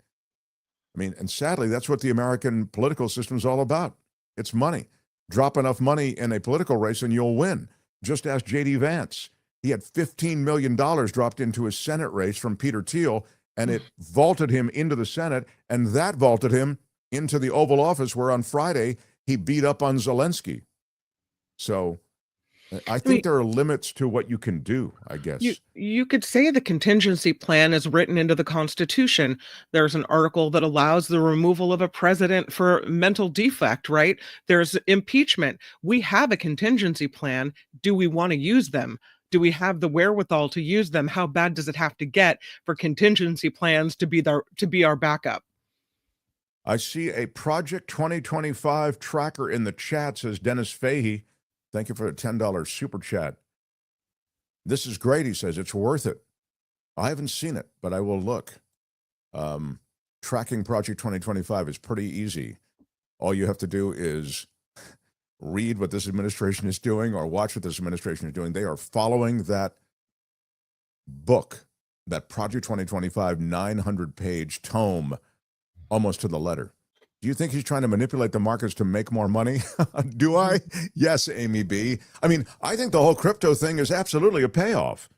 I mean, and sadly, that's what the American political system is all about. It's money. Drop enough money in a political race and you'll win. Just ask J.D. Vance. He had $15 million dropped into his Senate race from Peter Thiel, and it vaulted him into the Senate, and that vaulted him into the Oval Office, where on Friday he beat up on Zelensky. So I think there are limits to what you can do, I guess. You could say the contingency plan is written into the Constitution. There's an article that allows the removal of a president for mental defect, right? There's impeachment. We have a contingency plan. Do we want to use them? Do we have the wherewithal to use them? How bad does it have to get for contingency plans to be our backup? I see a Project 2025 tracker in the chat, says Dennis Fahey. Thank you for the $10 super chat. This is great, he says. It's worth it. I haven't seen it, but I will look. Tracking Project 2025 is pretty easy. All you have to do is read what this administration is doing or watch what this administration is doing. They are following that book, that Project 2025 900-page tome, almost to the letter. Do you think he's trying to manipulate the markets to make more money? Do I? Yes, Amy B. I mean, I think the whole crypto thing is absolutely a payoff.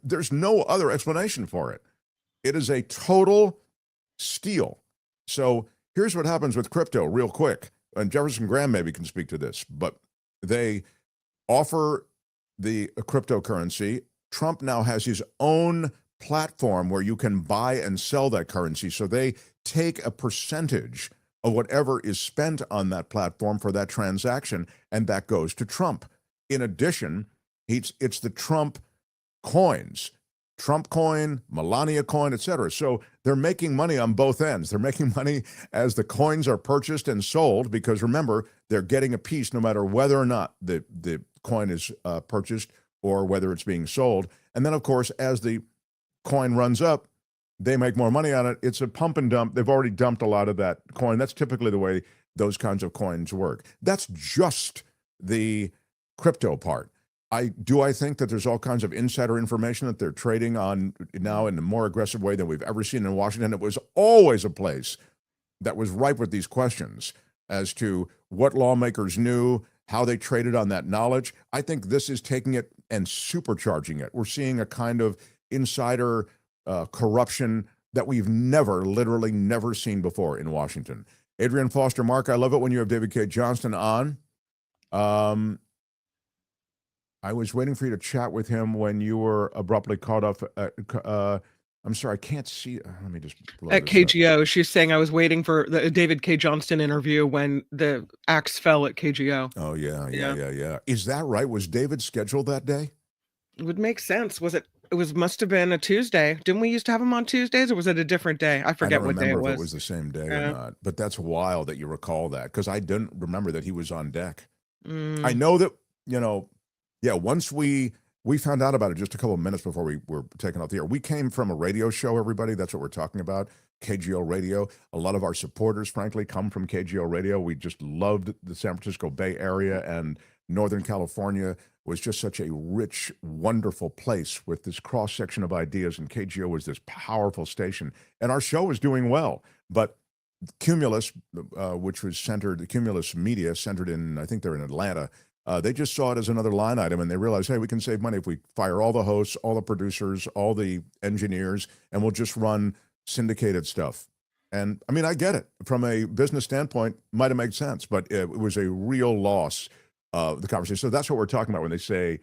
There's no other explanation for it. It is a total steal. So here's what happens with crypto real quick. And Jefferson Graham maybe can speak to this, but they offer the cryptocurrency. Trump now has his own platform where you can buy and sell that currency. So they take a percentage of whatever is spent on that platform for that transaction, and that goes to Trump. In addition, it's the Trump coins, Trump coin, Melania coin, etc. So they're making money on both ends. They're making money as the coins are purchased and sold, because remember, they're getting a piece no matter whether or not the coin is purchased or whether it's being sold. And then, of course, as the coin runs up, they make more money on it. It's a pump and dump. They've already dumped a lot of that coin. That's typically the way those kinds of coins work. That's just the crypto part. I think that there's all kinds of insider information that they're trading on now in a more aggressive way than we've ever seen in Washington. It was always a place that was ripe with these questions as to what lawmakers knew how they traded on that knowledge. I think this is taking it and supercharging it. We're seeing a kind of insider corruption that we've literally never seen before in Washington. Adrian Foster, Mark, I love it when you have David Cay Johnston on. I was waiting for you to chat with him when you were abruptly caught off. I'm sorry, I can't see. Let me just at KGO. She's saying I was waiting for the David Cay Johnston interview when the axe fell at KGO. Oh yeah. Is that right? Was David scheduled that day? It would make sense. Was it? Must have been a Tuesday. Didn't we used to have him on Tuesdays, or was it a different day? I forget what day it was. If it was the same day or not. But that's wild that you recall that, because I didn't remember that he was on deck. I know that, once we found out about it just a couple of minutes before we were taken off the air. We came from a radio show, everybody. That's what we're talking about, KGO Radio. A lot of our supporters, frankly, come from KGO Radio. We just loved the San Francisco Bay Area, and Northern California was just such a rich, wonderful place with this cross-section of ideas, and KGO was this powerful station. And our show was doing well. But Cumulus, which was centered, Cumulus Media, centered in, I think they're in Atlanta, they just saw it as another line item, and they realized, hey, we can save money if we fire all the hosts, all the producers, all the engineers, and we'll just run syndicated stuff. And I mean, I get it. From a business standpoint, might have made sense, but it was a real loss of the conversation. So that's what we're talking about when they say,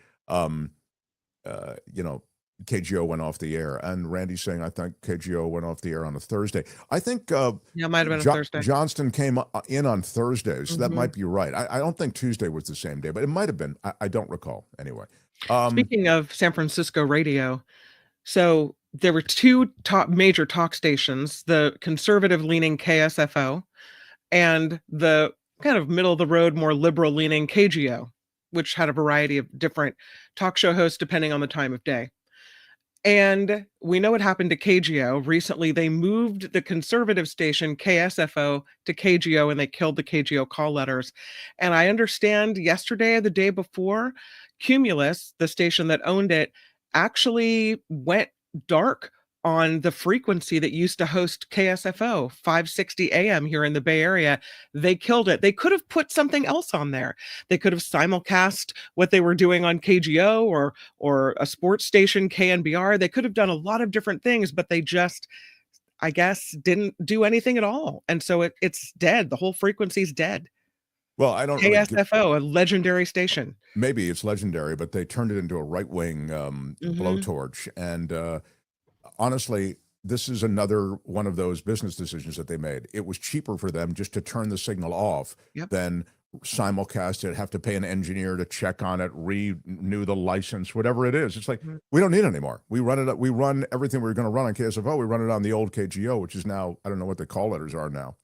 KGO went off the air. And Randy's saying, I think KGO went off the air on a Thursday. I think it might have been a Thursday. Johnston came in on Thursday, so that might be right. I don't think Tuesday was the same day, but it might have been. I don't recall. Anyway. Speaking of San Francisco radio, so there were two major talk stations, the conservative-leaning KSFO and the kind of middle-of-the-road, more liberal-leaning KGO, which had a variety of different talk show hosts depending on the time of day. And we know what happened to KGO. Recently, they moved the conservative station KSFO to KGO, and they killed the KGO call letters. And I understand yesterday or the day before, Cumulus, the station that owned it, actually went dark on the frequency that used to host KSFO, 560 AM here in the Bay Area. They killed it. They could have put something else on there. They could have simulcast what they were doing on KGO or a sports station, KNBR. They could have done a lot of different things, but they just, I guess, didn't do anything at all. And so it's dead. The whole frequency's dead. Well, I don't KSFO, a legendary station. Maybe it's legendary, but they turned it into a right-wing blowtorch. And honestly, this is another one of those business decisions that they made. It was cheaper for them just to turn the signal off than simulcast it, have to pay an engineer to check on it, renew the license, whatever it is. It's like, we don't need it anymore. We run everything we were going to run on KSFO. We run it on the old KGO, which is now, I don't know what the call letters are now.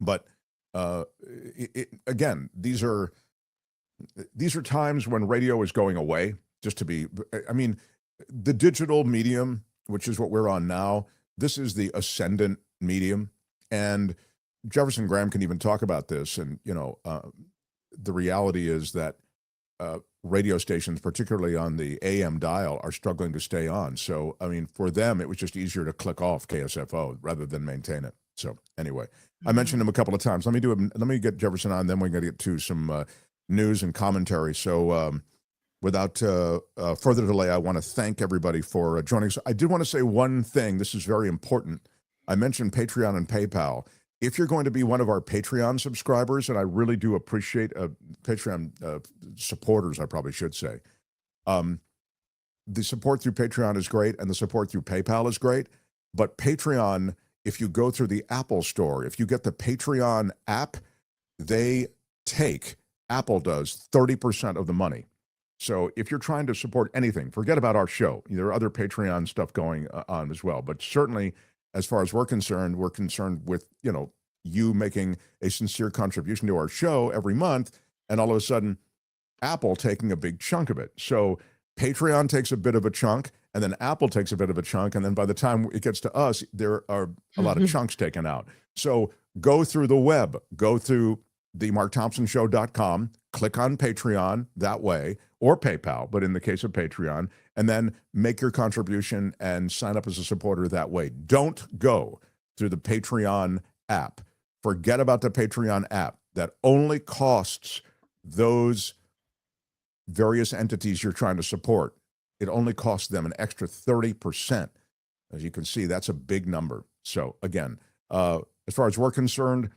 But again, these are times when radio is going away, the digital medium, which is what we're on now, this is the ascendant medium. And Jefferson Graham can even talk about this. And, the reality is that radio stations, particularly on the AM dial, are struggling to stay on. So, for them, it was just easier to click off KSFO rather than maintain it. So anyway, I mentioned him a couple of times. Let me get Jefferson on, then we're going to get to some news and commentary. So without further delay, I want to thank everybody for joining us. I did want to say one thing. This is very important. I mentioned Patreon and PayPal. If you're going to be one of our Patreon subscribers, and I really do appreciate Patreon supporters, I probably should say, the support through Patreon is great, and the support through PayPal is great. But Patreon, if you go through the Apple store, if you get the Patreon app, Apple does 30% of the money. So if you're trying to support anything, forget about our show. There are other Patreon stuff going on as well. But certainly, as far as we're concerned with, you making a sincere contribution to our show every month, and all of a sudden, Apple taking a big chunk of it. So Patreon takes a bit of a chunk, and then Apple takes a bit of a chunk, and then by the time it gets to us, there are a lot of chunks taken out. So go through the web, go through themarkthompsonshow.com, click on Patreon that way, or PayPal, but in the case of Patreon, and then make your contribution and sign up as a supporter that way. Don't go through the Patreon app. Forget about the Patreon app. That only costs those various entities you're trying to support, it only costs them an extra 30%. As you can see, that's a big number. So again, as far as we're concerned,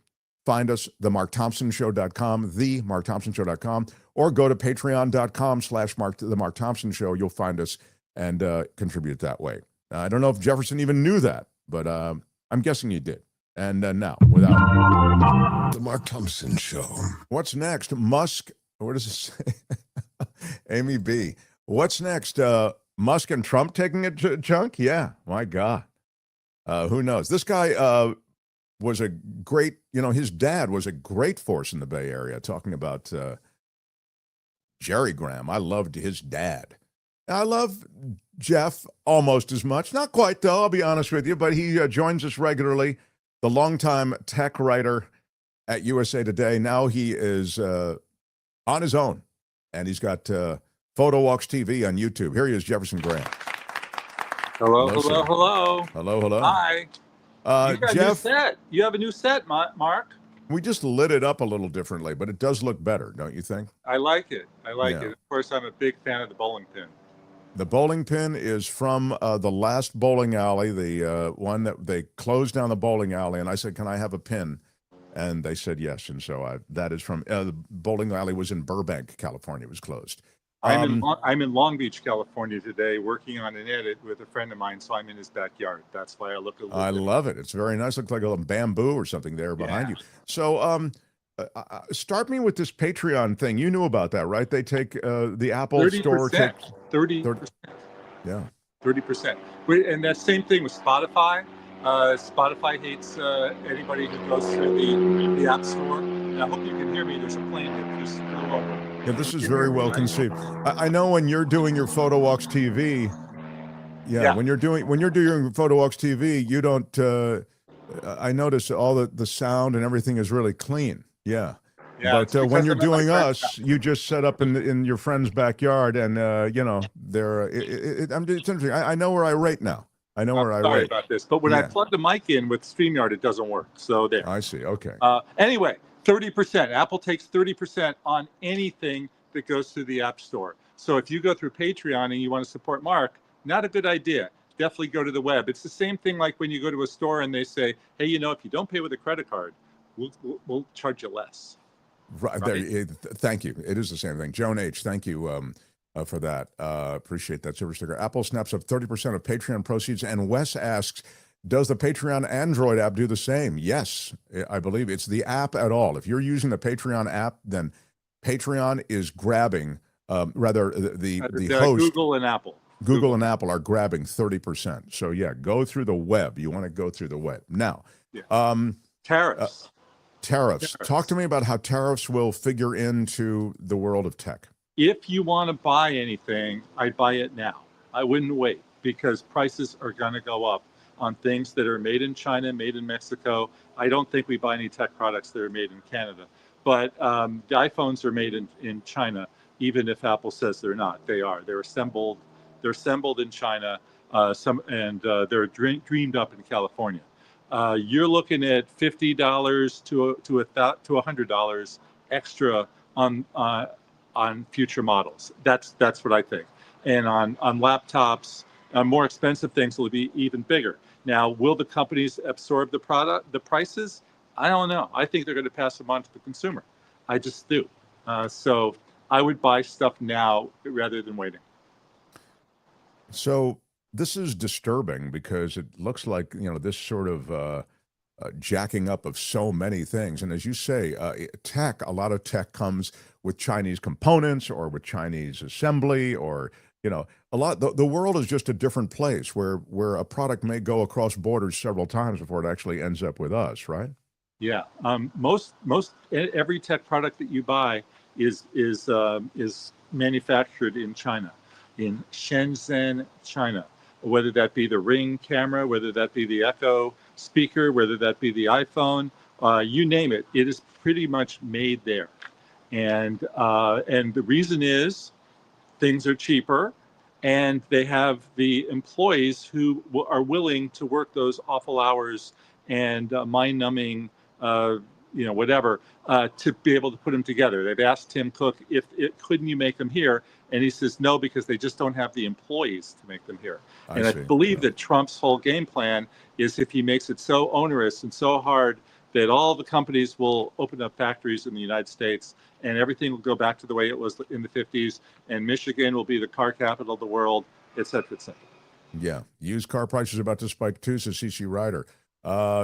find us, themarkthompsonshow.com, themarkthompsonshow.com, or go to patreon.com/The Mark Thompson Show. You'll find us and contribute that way. I don't know if Jefferson even knew that, but I'm guessing he did. And now, without The Mark Thompson Show. What's next? Musk, what does it say? Amy B. What's next? Musk and Trump taking a chunk? Yeah, my God. Who knows? This guy was a great, his dad was a great force in the Bay Area, talking about Jerry Graham. I loved his dad. I love Jeff almost as much. Not quite, though, I'll be honest with you, but he joins us regularly. The longtime tech writer at USA Today. Now he is on his own, and he's got Photo Walks TV on YouTube. Here he is, Jefferson Graham. Hello. Hello. Hi. You got Jeff, a new set. You have a new set, Mark. we just lit it up a little differently, but it does look better, don't you think? I like it. Yeah. Of course, I'm a big fan of the bowling pin. The bowling pin is from the last bowling alley, the one that they closed down the bowling alley, and I said, can I have a pin? And they said yes, and so that is from, the bowling alley was in Burbank, California. It was closed. I'm in Long Beach, California today, working on an edit with a friend of mine, so I'm in his backyard. That's why I look a little I love it. It's very nice. Looks like a little bamboo or something there behind you. So start me with this Patreon thing. You knew about that, right? They take the Apple 30%, store. 30%. Yeah. 30%. And that same thing with Spotify. Spotify hates anybody who goes through the App Store. And I hope you can hear me. There's a plane that just flew over. Yeah, this is very well conceived. I know when you're doing your Photo Walks TV, when you're doing Photo Walks TV, you don't. I notice all the sound and everything is really clean. Yeah. But when you're doing us, you just set up in your friend's backyard, and it's interesting. I know where I rate now. I know where I rate. Sorry about this, but when I plug the mic in with StreamYard, it doesn't work. So there. I see. Okay. Anyway, 30%. Apple takes 30% on anything that goes through the App Store. So if you go through Patreon and you want to support Mark, not a good idea. Definitely go to the web. It's the same thing like when you go to a store and they say, hey, if you don't pay with a credit card, we'll charge you less. Right. There, thank you. It is the same thing. Joan H., thank you for that. Appreciate that super sticker. Apple snaps up 30% of Patreon proceeds. And Wes asks, does the Patreon Android app do the same? Yes, I believe it's the app at all. If you're using the Patreon app, then Patreon is grabbing, the host. Google and Apple. Google and Apple are grabbing 30%. So go through the web. You want to go through the web. Now, Tariffs. Tariffs. Talk to me about how tariffs will figure into the world of tech. If you want to buy anything, I'd buy it now. I wouldn't wait, because prices are going to go up on things that are made in China, made in Mexico. I don't think we buy any tech products that are made in Canada. But the iPhones are made in China, even if Apple says they're not. They are. They're assembled in China, they're dreamed up in California. You're looking at $50 to $100 extra on future models. That's what I think. And on laptops, more expensive things will be even bigger. Now, will the companies absorb the prices? I don't know. I think they're going to pass them on to the consumer. I just do. So I would buy stuff now rather than waiting. So this is disturbing because it looks like, this sort of jacking up of so many things. And as you say, a lot of tech comes with Chinese components or with Chinese assembly or, the world is just a different place where a product may go across borders several times before it actually ends up with us, right? Yeah. Every tech product that you buy is manufactured in China, in Shenzhen, China. Whether that be the Ring camera, whether that be the Echo speaker, whether that be the iPhone, you name it, it is pretty much made there. And the reason is things are cheaper, and they have the employees who are willing to work those awful hours and mind-numbing whatever, to be able to put them together. They've asked Tim Cook couldn't you make them here, and he says no, because they just don't have the employees to make them here. I believe that Trump's whole game plan is, if he makes it so onerous and so hard that all the companies will open up factories in the United States and everything will go back to the way it was in the 50s, and Michigan will be the car capital of the world, et cetera, et cetera. Yeah. Used car prices about to spike too, says CC Ryder.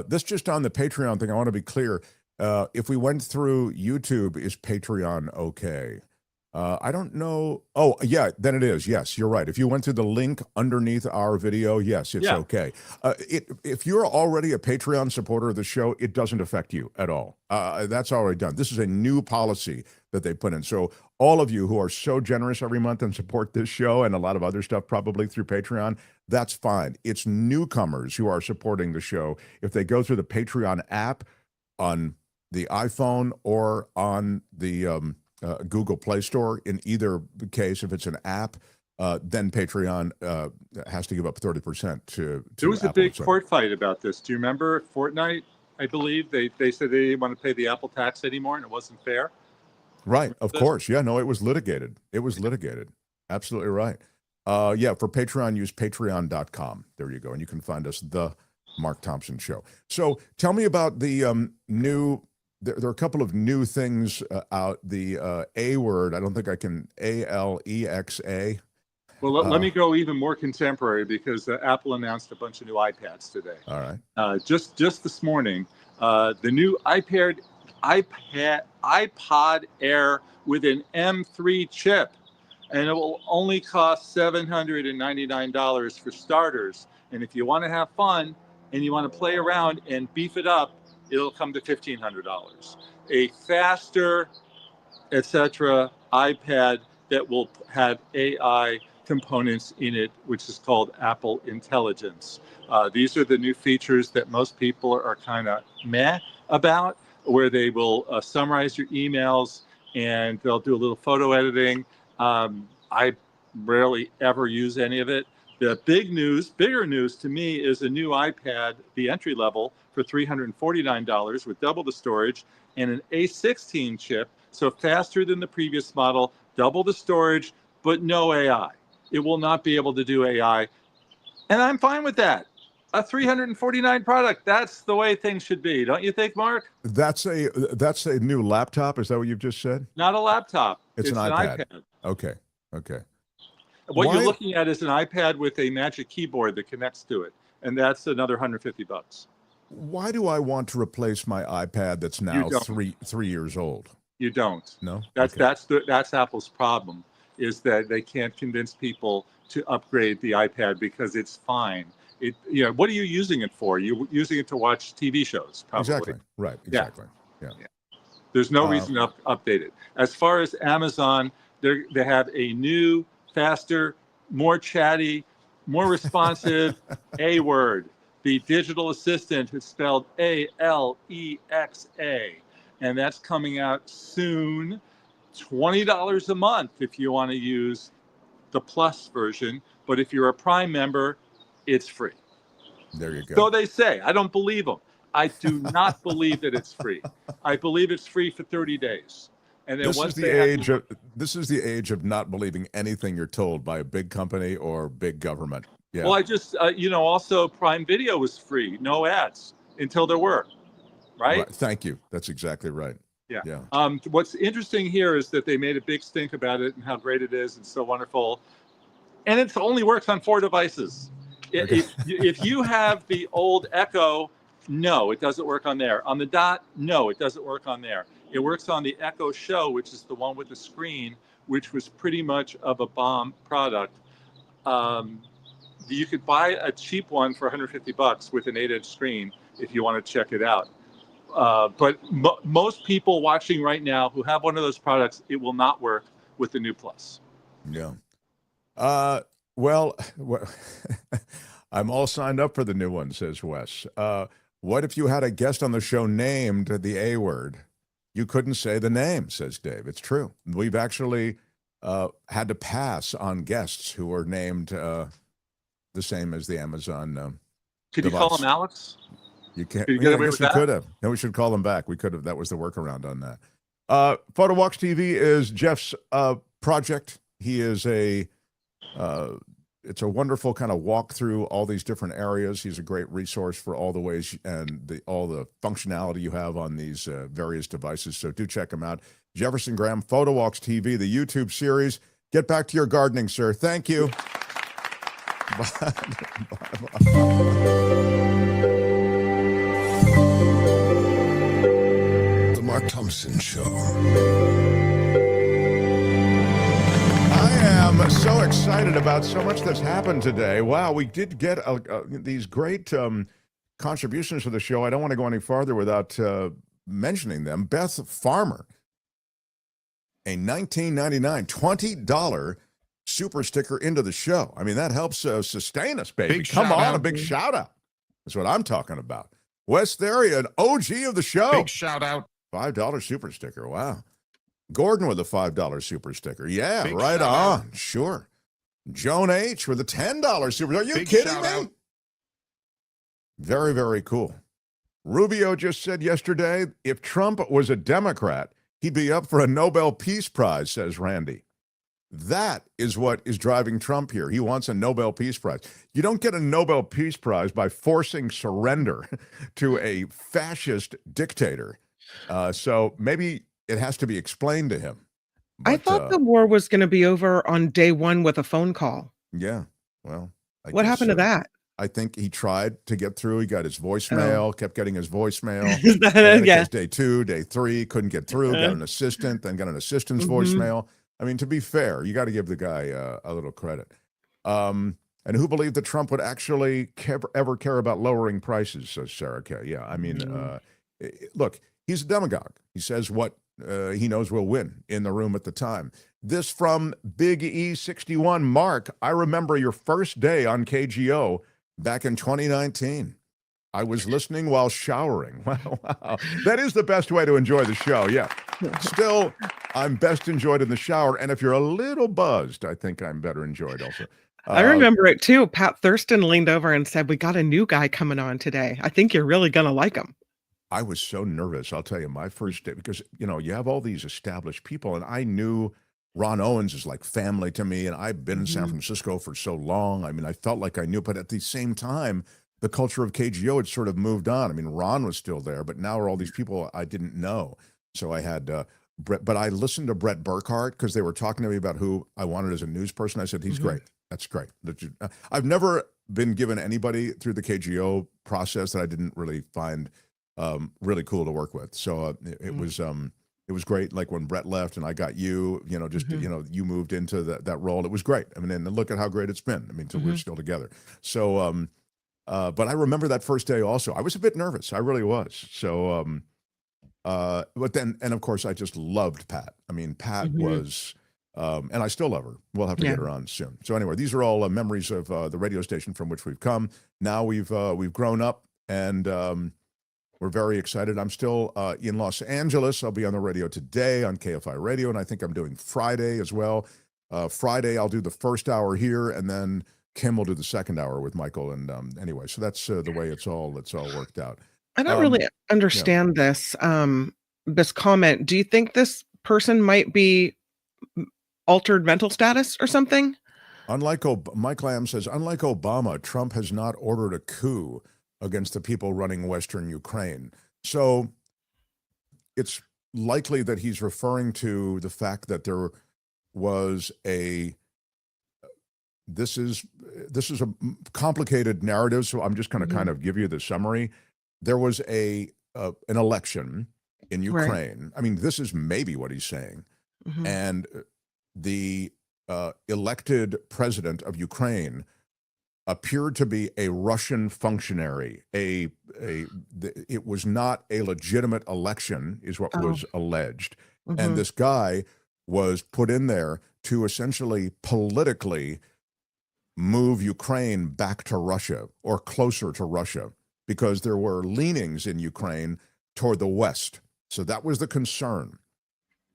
This just on the Patreon thing, I want to be clear. If we went through YouTube, is Patreon okay? I don't know. Oh, yeah, then it is. Yes, you're right. If you went through the link underneath our video, yes, it's okay. If you're already a Patreon supporter of the show, it doesn't affect you at all. That's already done. This is a new policy that they put in. So all of you who are so generous every month and support this show and a lot of other stuff probably through Patreon, that's fine. It's newcomers who are supporting the show. If they go through the Patreon app on the iPhone or on the Google Play Store, in either case, if it's an app, then Patreon has to give up 30% to There was Apple. a big court fight about this. Do you remember Fortnite? I believe they said they didn't want to pay the Apple tax anymore, and it wasn't fair. Right, of course. Yeah, no, it was litigated. It was litigated. Absolutely right. Yeah, for Patreon, use patreon.com. There you go. And you can find us, The Mark Thompson Show. So tell me about the new... There are a couple of new things out. The A word, I don't think I can, ALEXA. Well, let me go even more contemporary, because Apple announced a bunch of new iPads today. All right. Just this morning, the new iPod Air with an M3 chip, and it will only cost $799 for starters. And if you want to have fun and you want to play around and beef it up, it'll come to $1,500. A faster, etc. iPad that will have AI components in it, which is called Apple Intelligence. These are the new features that most people are kind of meh about, where they will summarize your emails and they'll do a little photo editing. I rarely ever use any of it. The bigger news to me, is a new iPad, the entry level, for $349 with double the storage and an A16 chip, so faster than the previous model, double the storage, but no AI. It will not be able to do AI, and I'm fine with that. A $349 product, that's the way things should be, don't you think, Mark? That's a new laptop, is that what you've just said? Not a laptop. It's an iPad. Okay. What you're looking at is an iPad with a magic keyboard that connects to it, and that's another $150. Why do I want to replace my iPad that's now three years old? You don't. No. That's Apple's problem, is that they can't convince people to upgrade the iPad because it's fine. What are you using it for? You're using it to watch TV shows, probably. Exactly. Right. Exactly. Yeah. There's no reason to update it. As far as Amazon, they have a new, faster, more chatty, more responsive A word. The digital assistant is spelled ALEXA, and that's coming out soon. $20 a month if you want to use the Plus version, but if you're a Prime member, it's free. There you go. So they say. I don't believe them. I do not believe that it's free. I believe it's free for 30 days. And then this is the age of not believing anything you're told by a big company or big government. Yeah. Well, I just, also Prime Video was free, no ads until there were, right? Thank you. That's exactly right. Yeah. What's interesting here is that they made a big stink about it and how great it is and so wonderful. And it only works on 4 devices. If you have the old Echo, no, it doesn't work on there. On the Dot, no, it doesn't work on there. It works on the Echo Show, which is the one with the screen, which was pretty much of a bomb product. You could buy a cheap one for $150 with an 8-inch screen if you want to check it out. But most people watching right now who have one of those products, it will not work with the new Plus. Yeah. Well, I'm all signed up for the new one, says Wes. What if you had a guest on the show named the A word? You couldn't say the name, says Dave. It's true. We've actually had to pass on guests who were named the same as the Amazon Could device. you call him Alex? You can't. Could you get Yeah, I away guess with we that? could have. No, we should call him back. We could have. That was the workaround on that. Photo Walks TV is Jeff's project. He is it's a wonderful kind of walk through all these different areas. He's a great resource for all the ways and all the functionality you have on these various devices. So do check him out. Jefferson Graham, Photo Walks TV, the YouTube series. Get back to your gardening, sir. Thank you. The Mark Thompson Show. I am so excited about so much that's happened today. Wow, we did get these great contributions to the show. I don't want to go any farther without mentioning them. Beth Farmer, a $19.99, $20 super sticker into the show. I mean, that helps sustain us, baby. Big Come shout on, out. a big shout out. That's what I'm talking about. Wes Theria, an OG of the show. Big shout out. $5 super sticker. Wow. Gordon with a $5 super sticker. Yeah, Big right shout on. out. Sure. Joan H with a $10 super. Are you Big kidding shout me? out. Very, very cool. Rubio just said yesterday, if Trump was a Democrat, he'd be up for a Nobel Peace Prize, says Randy. That is what is driving Trump here. He wants a Nobel Peace Prize. You don't get a Nobel Peace Prize by forcing surrender to a fascist dictator. So maybe it has to be explained to him. I thought the war was going to be over on day one with a phone call. Yeah, well. What happened to that? I think he tried to get through. He got his voicemail, kept getting his voicemail. Yeah. Day 2, day 3, couldn't get through, got an assistant, then got an assistant's voicemail. I mean, to be fair, you got to give the guy a little credit. And who believed that Trump would actually ever care about lowering prices, says Sarah Kay. Yeah, I mean, look, he's a demagogue. He says what he knows will win in the room at the time. This from Big E61. Mark, I remember your first day on KGO back in 2019. I was listening while showering. Wow. That is the best way to enjoy the show. Yeah. Still, I'm best enjoyed in the shower. And if you're a little buzzed, I think I'm better enjoyed also. I remember it too. Pat Thurston leaned over and said, "We got a new guy coming on today. I think you're really going to like him." I was so nervous. I'll tell you, my first day, because, you have all these established people, and I knew Ron Owens is like family to me, and I've been in San Francisco for so long. I mean, I felt like I knew, but at the same time, the culture of KGO had sort of moved on. I mean, Ron was still there, but now are all these people I didn't know. So I had Brett, but I listened to Brett Burkhart because they were talking to me about who I wanted as a news person. I said, he's great. That's great. I've never been given anybody through the KGO process that I didn't really find really cool to work with. So it was great. Like when Brett left and I got you, you moved into that role. It was great. I mean, and look at how great it's been. I mean, until we're still together. So, but I remember that first day also. I was a bit nervous. I really was. So, but then, and of course, I just loved Pat. I mean, Pat was, and I still love her. We'll have to get her on soon. So anyway, these are all memories of the radio station from which we've come. Now we've grown up, and we're very excited. I'm still in Los Angeles. I'll be on the radio today on KFI Radio, and I think I'm doing Friday as well. Friday, I'll do the first hour here, and then Kim will do the second hour with Michael. And anyway, so that's the way it's all worked out. I don't really understand this comment. Do you think this person might be altered mental status or something? Unlike Mike Lamb says, unlike Obama, Trump has not ordered a coup against the people running Western Ukraine. So it's likely that he's referring to the fact that there was this is a complicated narrative, so I'm just going to kind of give you the summary. There was an election in Ukraine. Right. I mean, this is maybe what he's saying. And the elected president of Ukraine appeared to be a Russian functionary. It was not a legitimate election, is what was alleged. And this guy was put in there to essentially politically move Ukraine back to Russia or closer to Russia, because there were leanings in Ukraine toward the West. So that was the concern.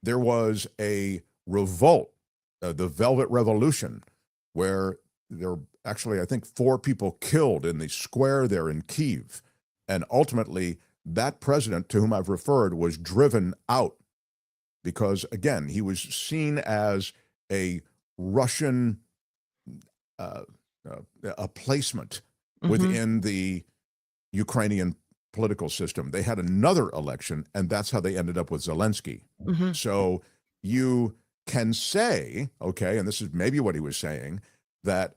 There was a revolt, the Velvet Revolution, where there were actually, I think, 4 people killed in the square there in Kyiv. And ultimately, that president to whom I've referred was driven out because, again, he was seen as a Russian a placement within the Ukrainian political system. They had another election, and that's how they ended up with Zelensky. So you can say, okay, and this is maybe what he was saying, that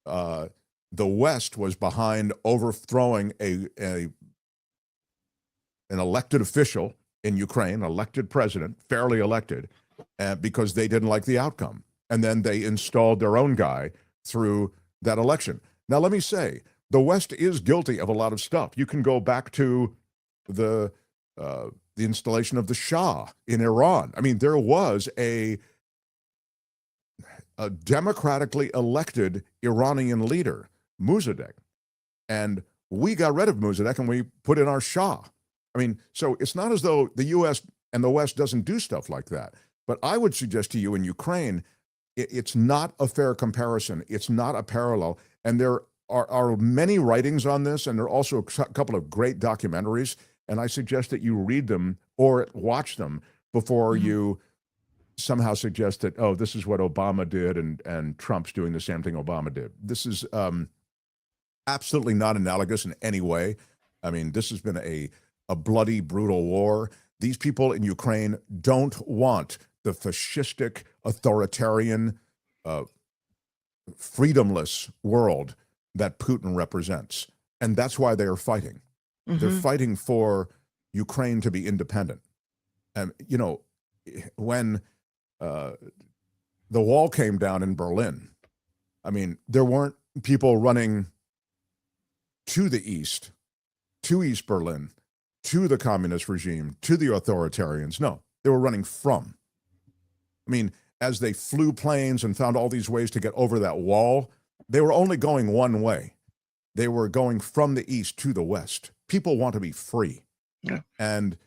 the West was behind overthrowing an elected official in Ukraine, elected president, fairly elected, because they didn't like the outcome. And then they installed their own guy through that election. Now, let me say, the West is guilty of a lot of stuff. You can go back to the installation of the Shah in Iran. I mean, there was a democratically elected Iranian leader, Mossadegh, and we got rid of Mossadegh and we put in our Shah. I mean, so it's not as though the U.S. and the West doesn't do stuff like that. But I would suggest to you in Ukraine, it's not a fair comparison. It's not a parallel. And there are many writings on this, and there are also a couple of great documentaries. And I suggest that you read them or watch them before you somehow suggest that, oh, this is what Obama did and Trump's doing the same thing Obama did. This is absolutely not analogous in any way. I mean, this has been a bloody, brutal war. These people in Ukraine don't want the fascistic, authoritarian, freedomless world that Putin represents. And that's why they are fighting. They're fighting for Ukraine to be independent. And, you know, when the wall came down in Berlin, I mean, there weren't people running to the east, to East Berlin, to the communist regime, to the authoritarians. No, they were running from. I mean, as they flew planes and found all these ways to get over that wall, they were only going one way. They were going from the east to the west. People want to be free. Yeah. And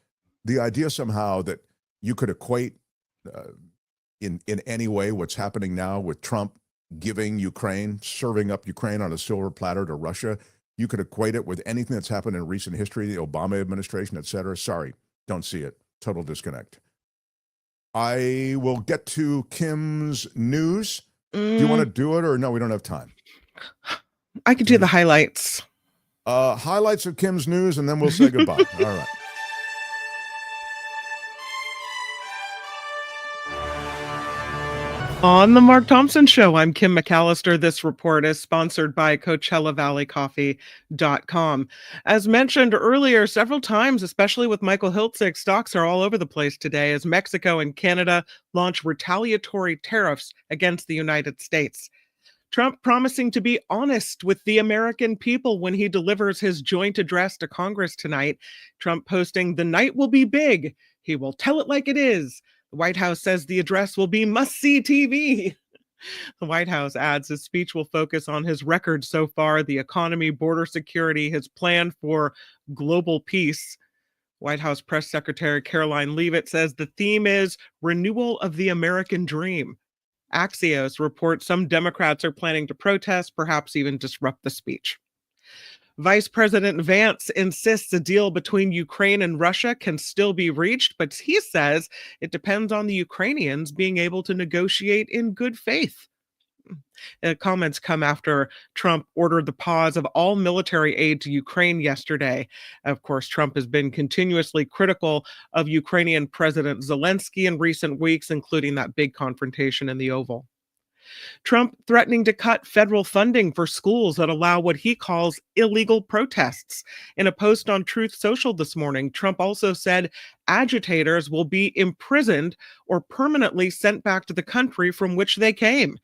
the idea somehow that you could equate in any way what's happening now with Trump giving Ukraine, serving up Ukraine on a silver platter to Russia, you could equate it with anything that's happened in recent history, the Obama administration, et cetera. Sorry, don't see it. Total disconnect. I will get to Kim's news. Do you want to do it or no, we don't have time? I could do the highlights. Highlights of Kim's news, and then we'll say goodbye. All right. On the Mark Thompson Show, I'm Kim McAllister. This report is sponsored by CoachellaValleyCoffee.com. As mentioned earlier several times, especially with Michael Hiltzik, stocks are all over the place today as Mexico and Canada launch retaliatory tariffs against the United States. Trump promising to be honest with the American people when he delivers his joint address to Congress tonight. Trump posting, "The night will be big. He will tell it like it is." The White House says the address will be must-see TV. The White House adds his speech will focus on his record so far, the economy, border security, his plan for global peace. White House Press Secretary Caroline Leavitt says the theme is renewal of the American dream. Axios reports some Democrats are planning to protest, perhaps even disrupt the speech. Vice President Vance insists a deal between Ukraine and Russia can still be reached, but he says it depends on the Ukrainians being able to negotiate in good faith. Comments come after Trump ordered the pause of all military aid to Ukraine yesterday. Of course, Trump has been continuously critical of Ukrainian President Zelensky in recent weeks, including that big confrontation in the Oval. Trump threatening to cut federal funding for schools that allow what he calls illegal protests. In a post on Truth Social this morning, Trump also said agitators will be imprisoned or permanently sent back to the country from which they came.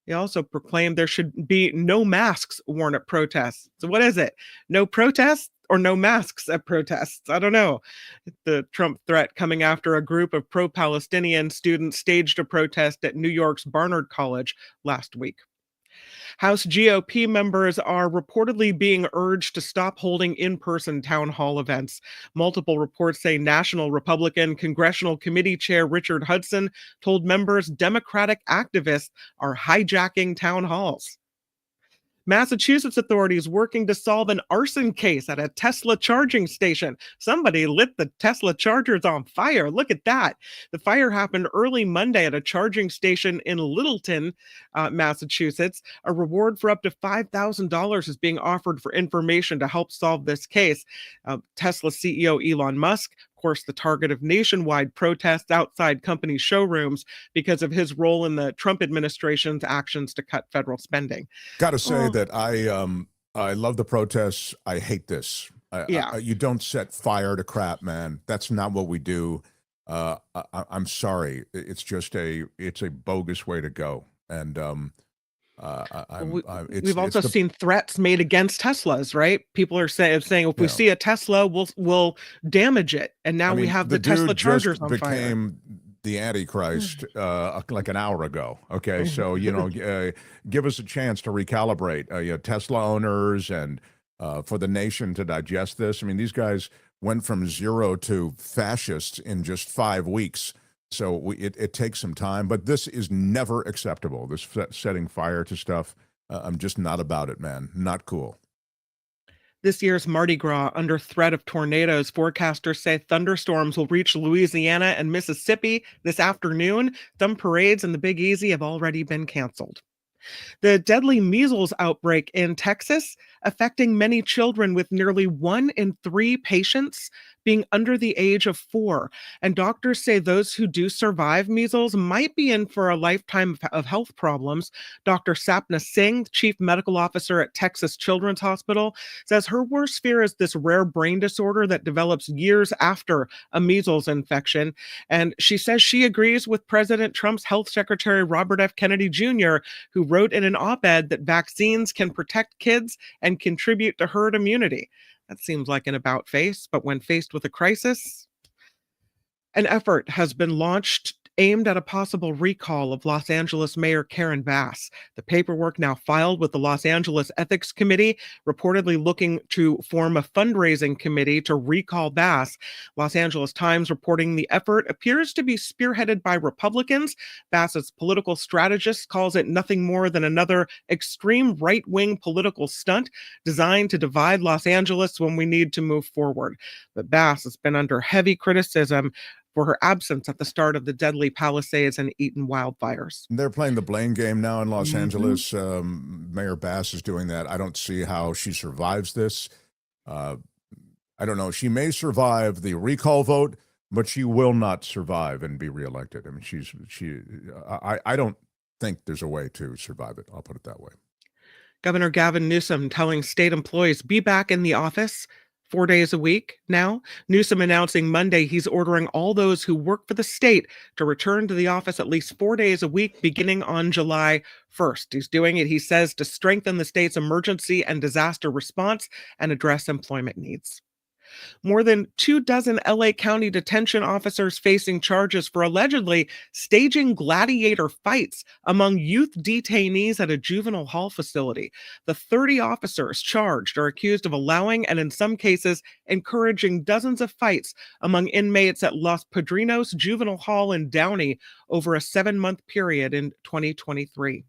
He also proclaimed there should be no masks worn at protests. So what is it? No protests or no masks at protests? I don't know. The Trump threat coming after a group of pro-Palestinian students staged a protest at New York's Barnard College last week. House GOP members are reportedly being urged to stop holding in-person town hall events. Multiple reports say National Republican Congressional Committee Chair Richard Hudson told members Democratic activists are hijacking town halls. Massachusetts authorities working to solve an arson case at a Tesla charging station. Somebody lit the Tesla chargers on fire. Look at that. The fire happened early Monday at a charging station in Littleton, Massachusetts. A reward for up to $5,000 is being offered for information to help solve this case. Tesla CEO Elon Musk, of course, the target of nationwide protests outside company showrooms because of his role in the Trump administration's actions to cut federal spending. Got to say that I love the protests. I hate this. You don't set fire to crap, man. That's not what we do. I'm sorry. It's just it's a bogus way to go. And we've also seen threats made against Teslas, right? People are saying if we see a Tesla, we'll damage it. And now we have the Tesla chargers on fire. Became the Antichrist like an hour ago. Okay, so give us a chance to recalibrate. Tesla owners and for the nation to digest this. I mean, these guys went from zero to fascists in just 5 weeks. So it takes some time, but this is never acceptable. This setting fire to stuff, I'm just not about it, man. Not cool. This year's Mardi Gras under threat of tornadoes. Forecasters say thunderstorms will reach Louisiana and Mississippi this afternoon. Some parades in the Big Easy have already been canceled. The deadly measles outbreak in Texas affecting many children, with nearly 1 in 3 patients being under the age of 4. And doctors say those who do survive measles might be in for a lifetime of health problems. Dr. Sapna Singh, chief medical officer at Texas Children's Hospital, says her worst fear is this rare brain disorder that develops years after a measles infection. And she says she agrees with President Trump's health secretary, Robert F. Kennedy Jr., who wrote in an op-ed that vaccines can protect kids and contribute to herd immunity. That seems like an about face, but when faced with a crisis, an effort has been launched aimed at a possible recall of Los Angeles Mayor Karen Bass. The paperwork now filed with the Los Angeles Ethics Committee, reportedly looking to form a fundraising committee to recall Bass. Los Angeles Times reporting the effort appears to be spearheaded by Republicans. Bass's political strategist calls it nothing more than another extreme right-wing political stunt designed to divide Los Angeles when we need to move forward. But Bass has been under heavy criticism for her absence at the start of the deadly Palisades and Eaton wildfires. They're playing the blame game now in Los Angeles. Mayor Bass is doing that. I don't see how she survives this. I don't know. She may survive the recall vote, but she will not survive and be reelected. I mean, I don't think there's a way to survive it. I'll put it that way. Governor Gavin Newsom telling state employees be back in the office 4 days a week now. Newsom announcing Monday he's ordering all those who work for the state to return to the office at least 4 days a week beginning on July 1st. He's doing it, he says, to strengthen the state's emergency and disaster response and address employment needs. More than 24 LA County detention officers facing charges for allegedly staging gladiator fights among youth detainees at a juvenile hall facility. The 30 officers charged are accused of allowing and in some cases encouraging dozens of fights among inmates at Los Padrinos Juvenile Hall in Downey over a 7-month period in 2023.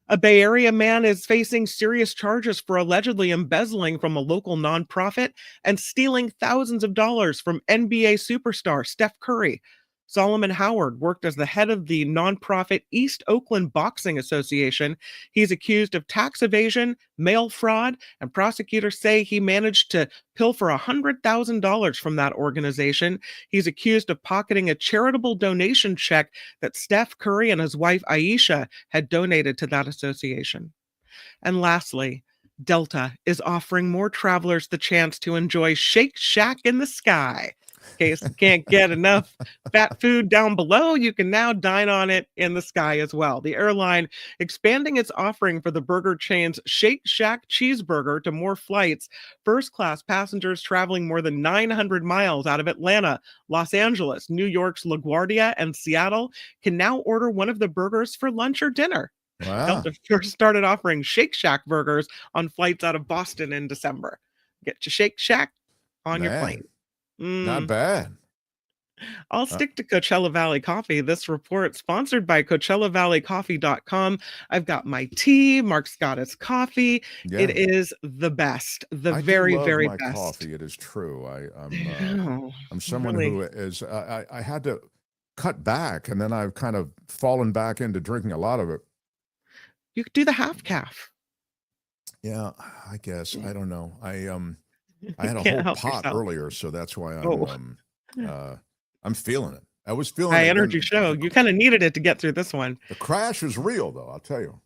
A Bay Area man is facing serious charges for allegedly embezzling from a local nonprofit and stealing thousands of dollars from NBA superstar Steph Curry. Solomon Howard worked as the head of the nonprofit East Oakland Boxing Association. He's accused of tax evasion, mail fraud, and prosecutors say he managed to pilfer $100,000 from that organization. He's accused of pocketing a charitable donation check that Steph Curry and his wife Aisha had donated to that association. And lastly, Delta is offering more travelers the chance to enjoy Shake Shack in the sky. In case you can't get enough fat food down below, you can now dine on it in the sky as well. The airline expanding its offering for the burger chain's Shake Shack cheeseburger to more flights. First-class passengers traveling more than 900 miles out of Atlanta, Los Angeles, New York's LaGuardia, and Seattle can now order one of the burgers for lunch or dinner. Wow. Delta first started offering Shake Shack burgers on flights out of Boston in December. Get your Shake Shack on your plane. Not bad. I'll stick to Coachella Valley Coffee. This report sponsored by CoachellaValleyCoffee.com. I've got my tea. Mark's got his coffee. Yeah. It is the best. The I very, do love very my best. coffee. It is true. know, I'm someone really. who is. I had to cut back, and then I've kind of fallen back into drinking a lot of it. You could do the half calf. Yeah, I guess. I don't know. I had a Can't whole help pot yourself. earlier, so that's why Oh. I'm feeling it. I was feeling High it. energy and show. You kind of needed it to get through this one. The crash was real, though. I'll tell you.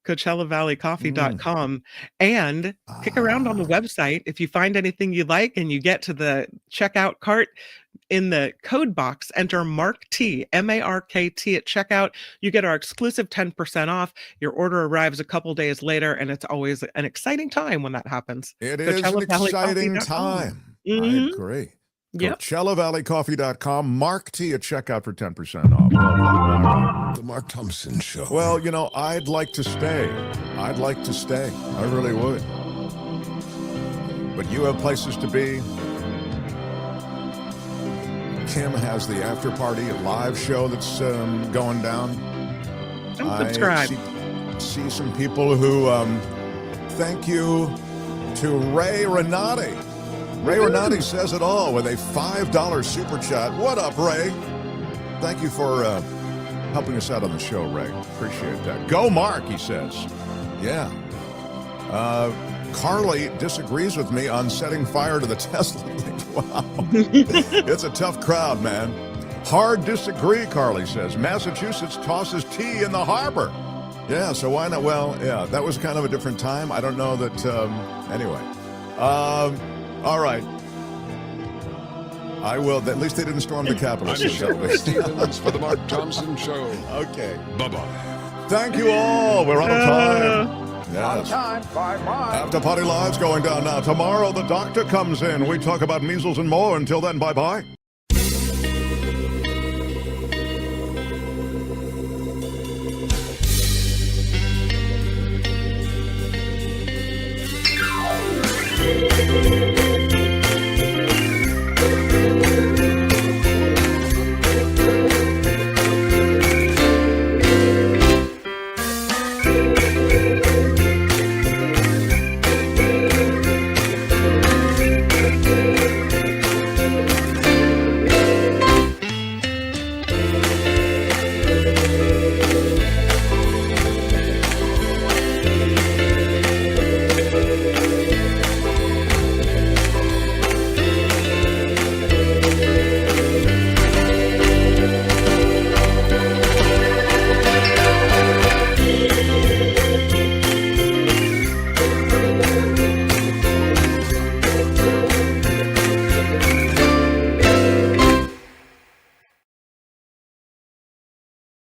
CoachellaValleyCoffee.com and kick around on the website. If you find anything you like and you get to the checkout cart, in the code box, enter MARKT, M-A-R-K-T at checkout. You get our exclusive 10% off. Your order arrives a couple days later, and it's always an exciting time when that happens. It is an exciting time. I agree. Yep. CoachellaValleyCoffee.com. Mark T at checkout for 10% off. The Mark Thompson Show. Well, you know, I'd like to stay. I'd like to stay. I really would. But you have places to be. Kim has the after party, a live show that's going down. Subscribe. I see some people who thank you to Ray Renati. Ray Renati says it all with a $5 super chat. What up, Ray? Thank you for helping us out on the show, Ray. Appreciate that. Go, Mark, he says. Yeah. Carly disagrees with me on setting fire to the Tesla thing. Wow. It's a tough crowd, man. Hard disagree, Carly says. Massachusetts tosses tea in the harbor. Yeah, so why not? Well, yeah, that was kind of a different time. I don't know that, anyway. All right. I will. At least they didn't storm the Capitol. I'm Sheriff Stevens for the Mark Thompson Show. Okay. Bye-bye. Thank you all. We're out of time. Out of Yes. time. Bye-bye. After Party Live's going down now. Tomorrow, the doctor comes in. We talk about measles and more. Until then, bye-bye.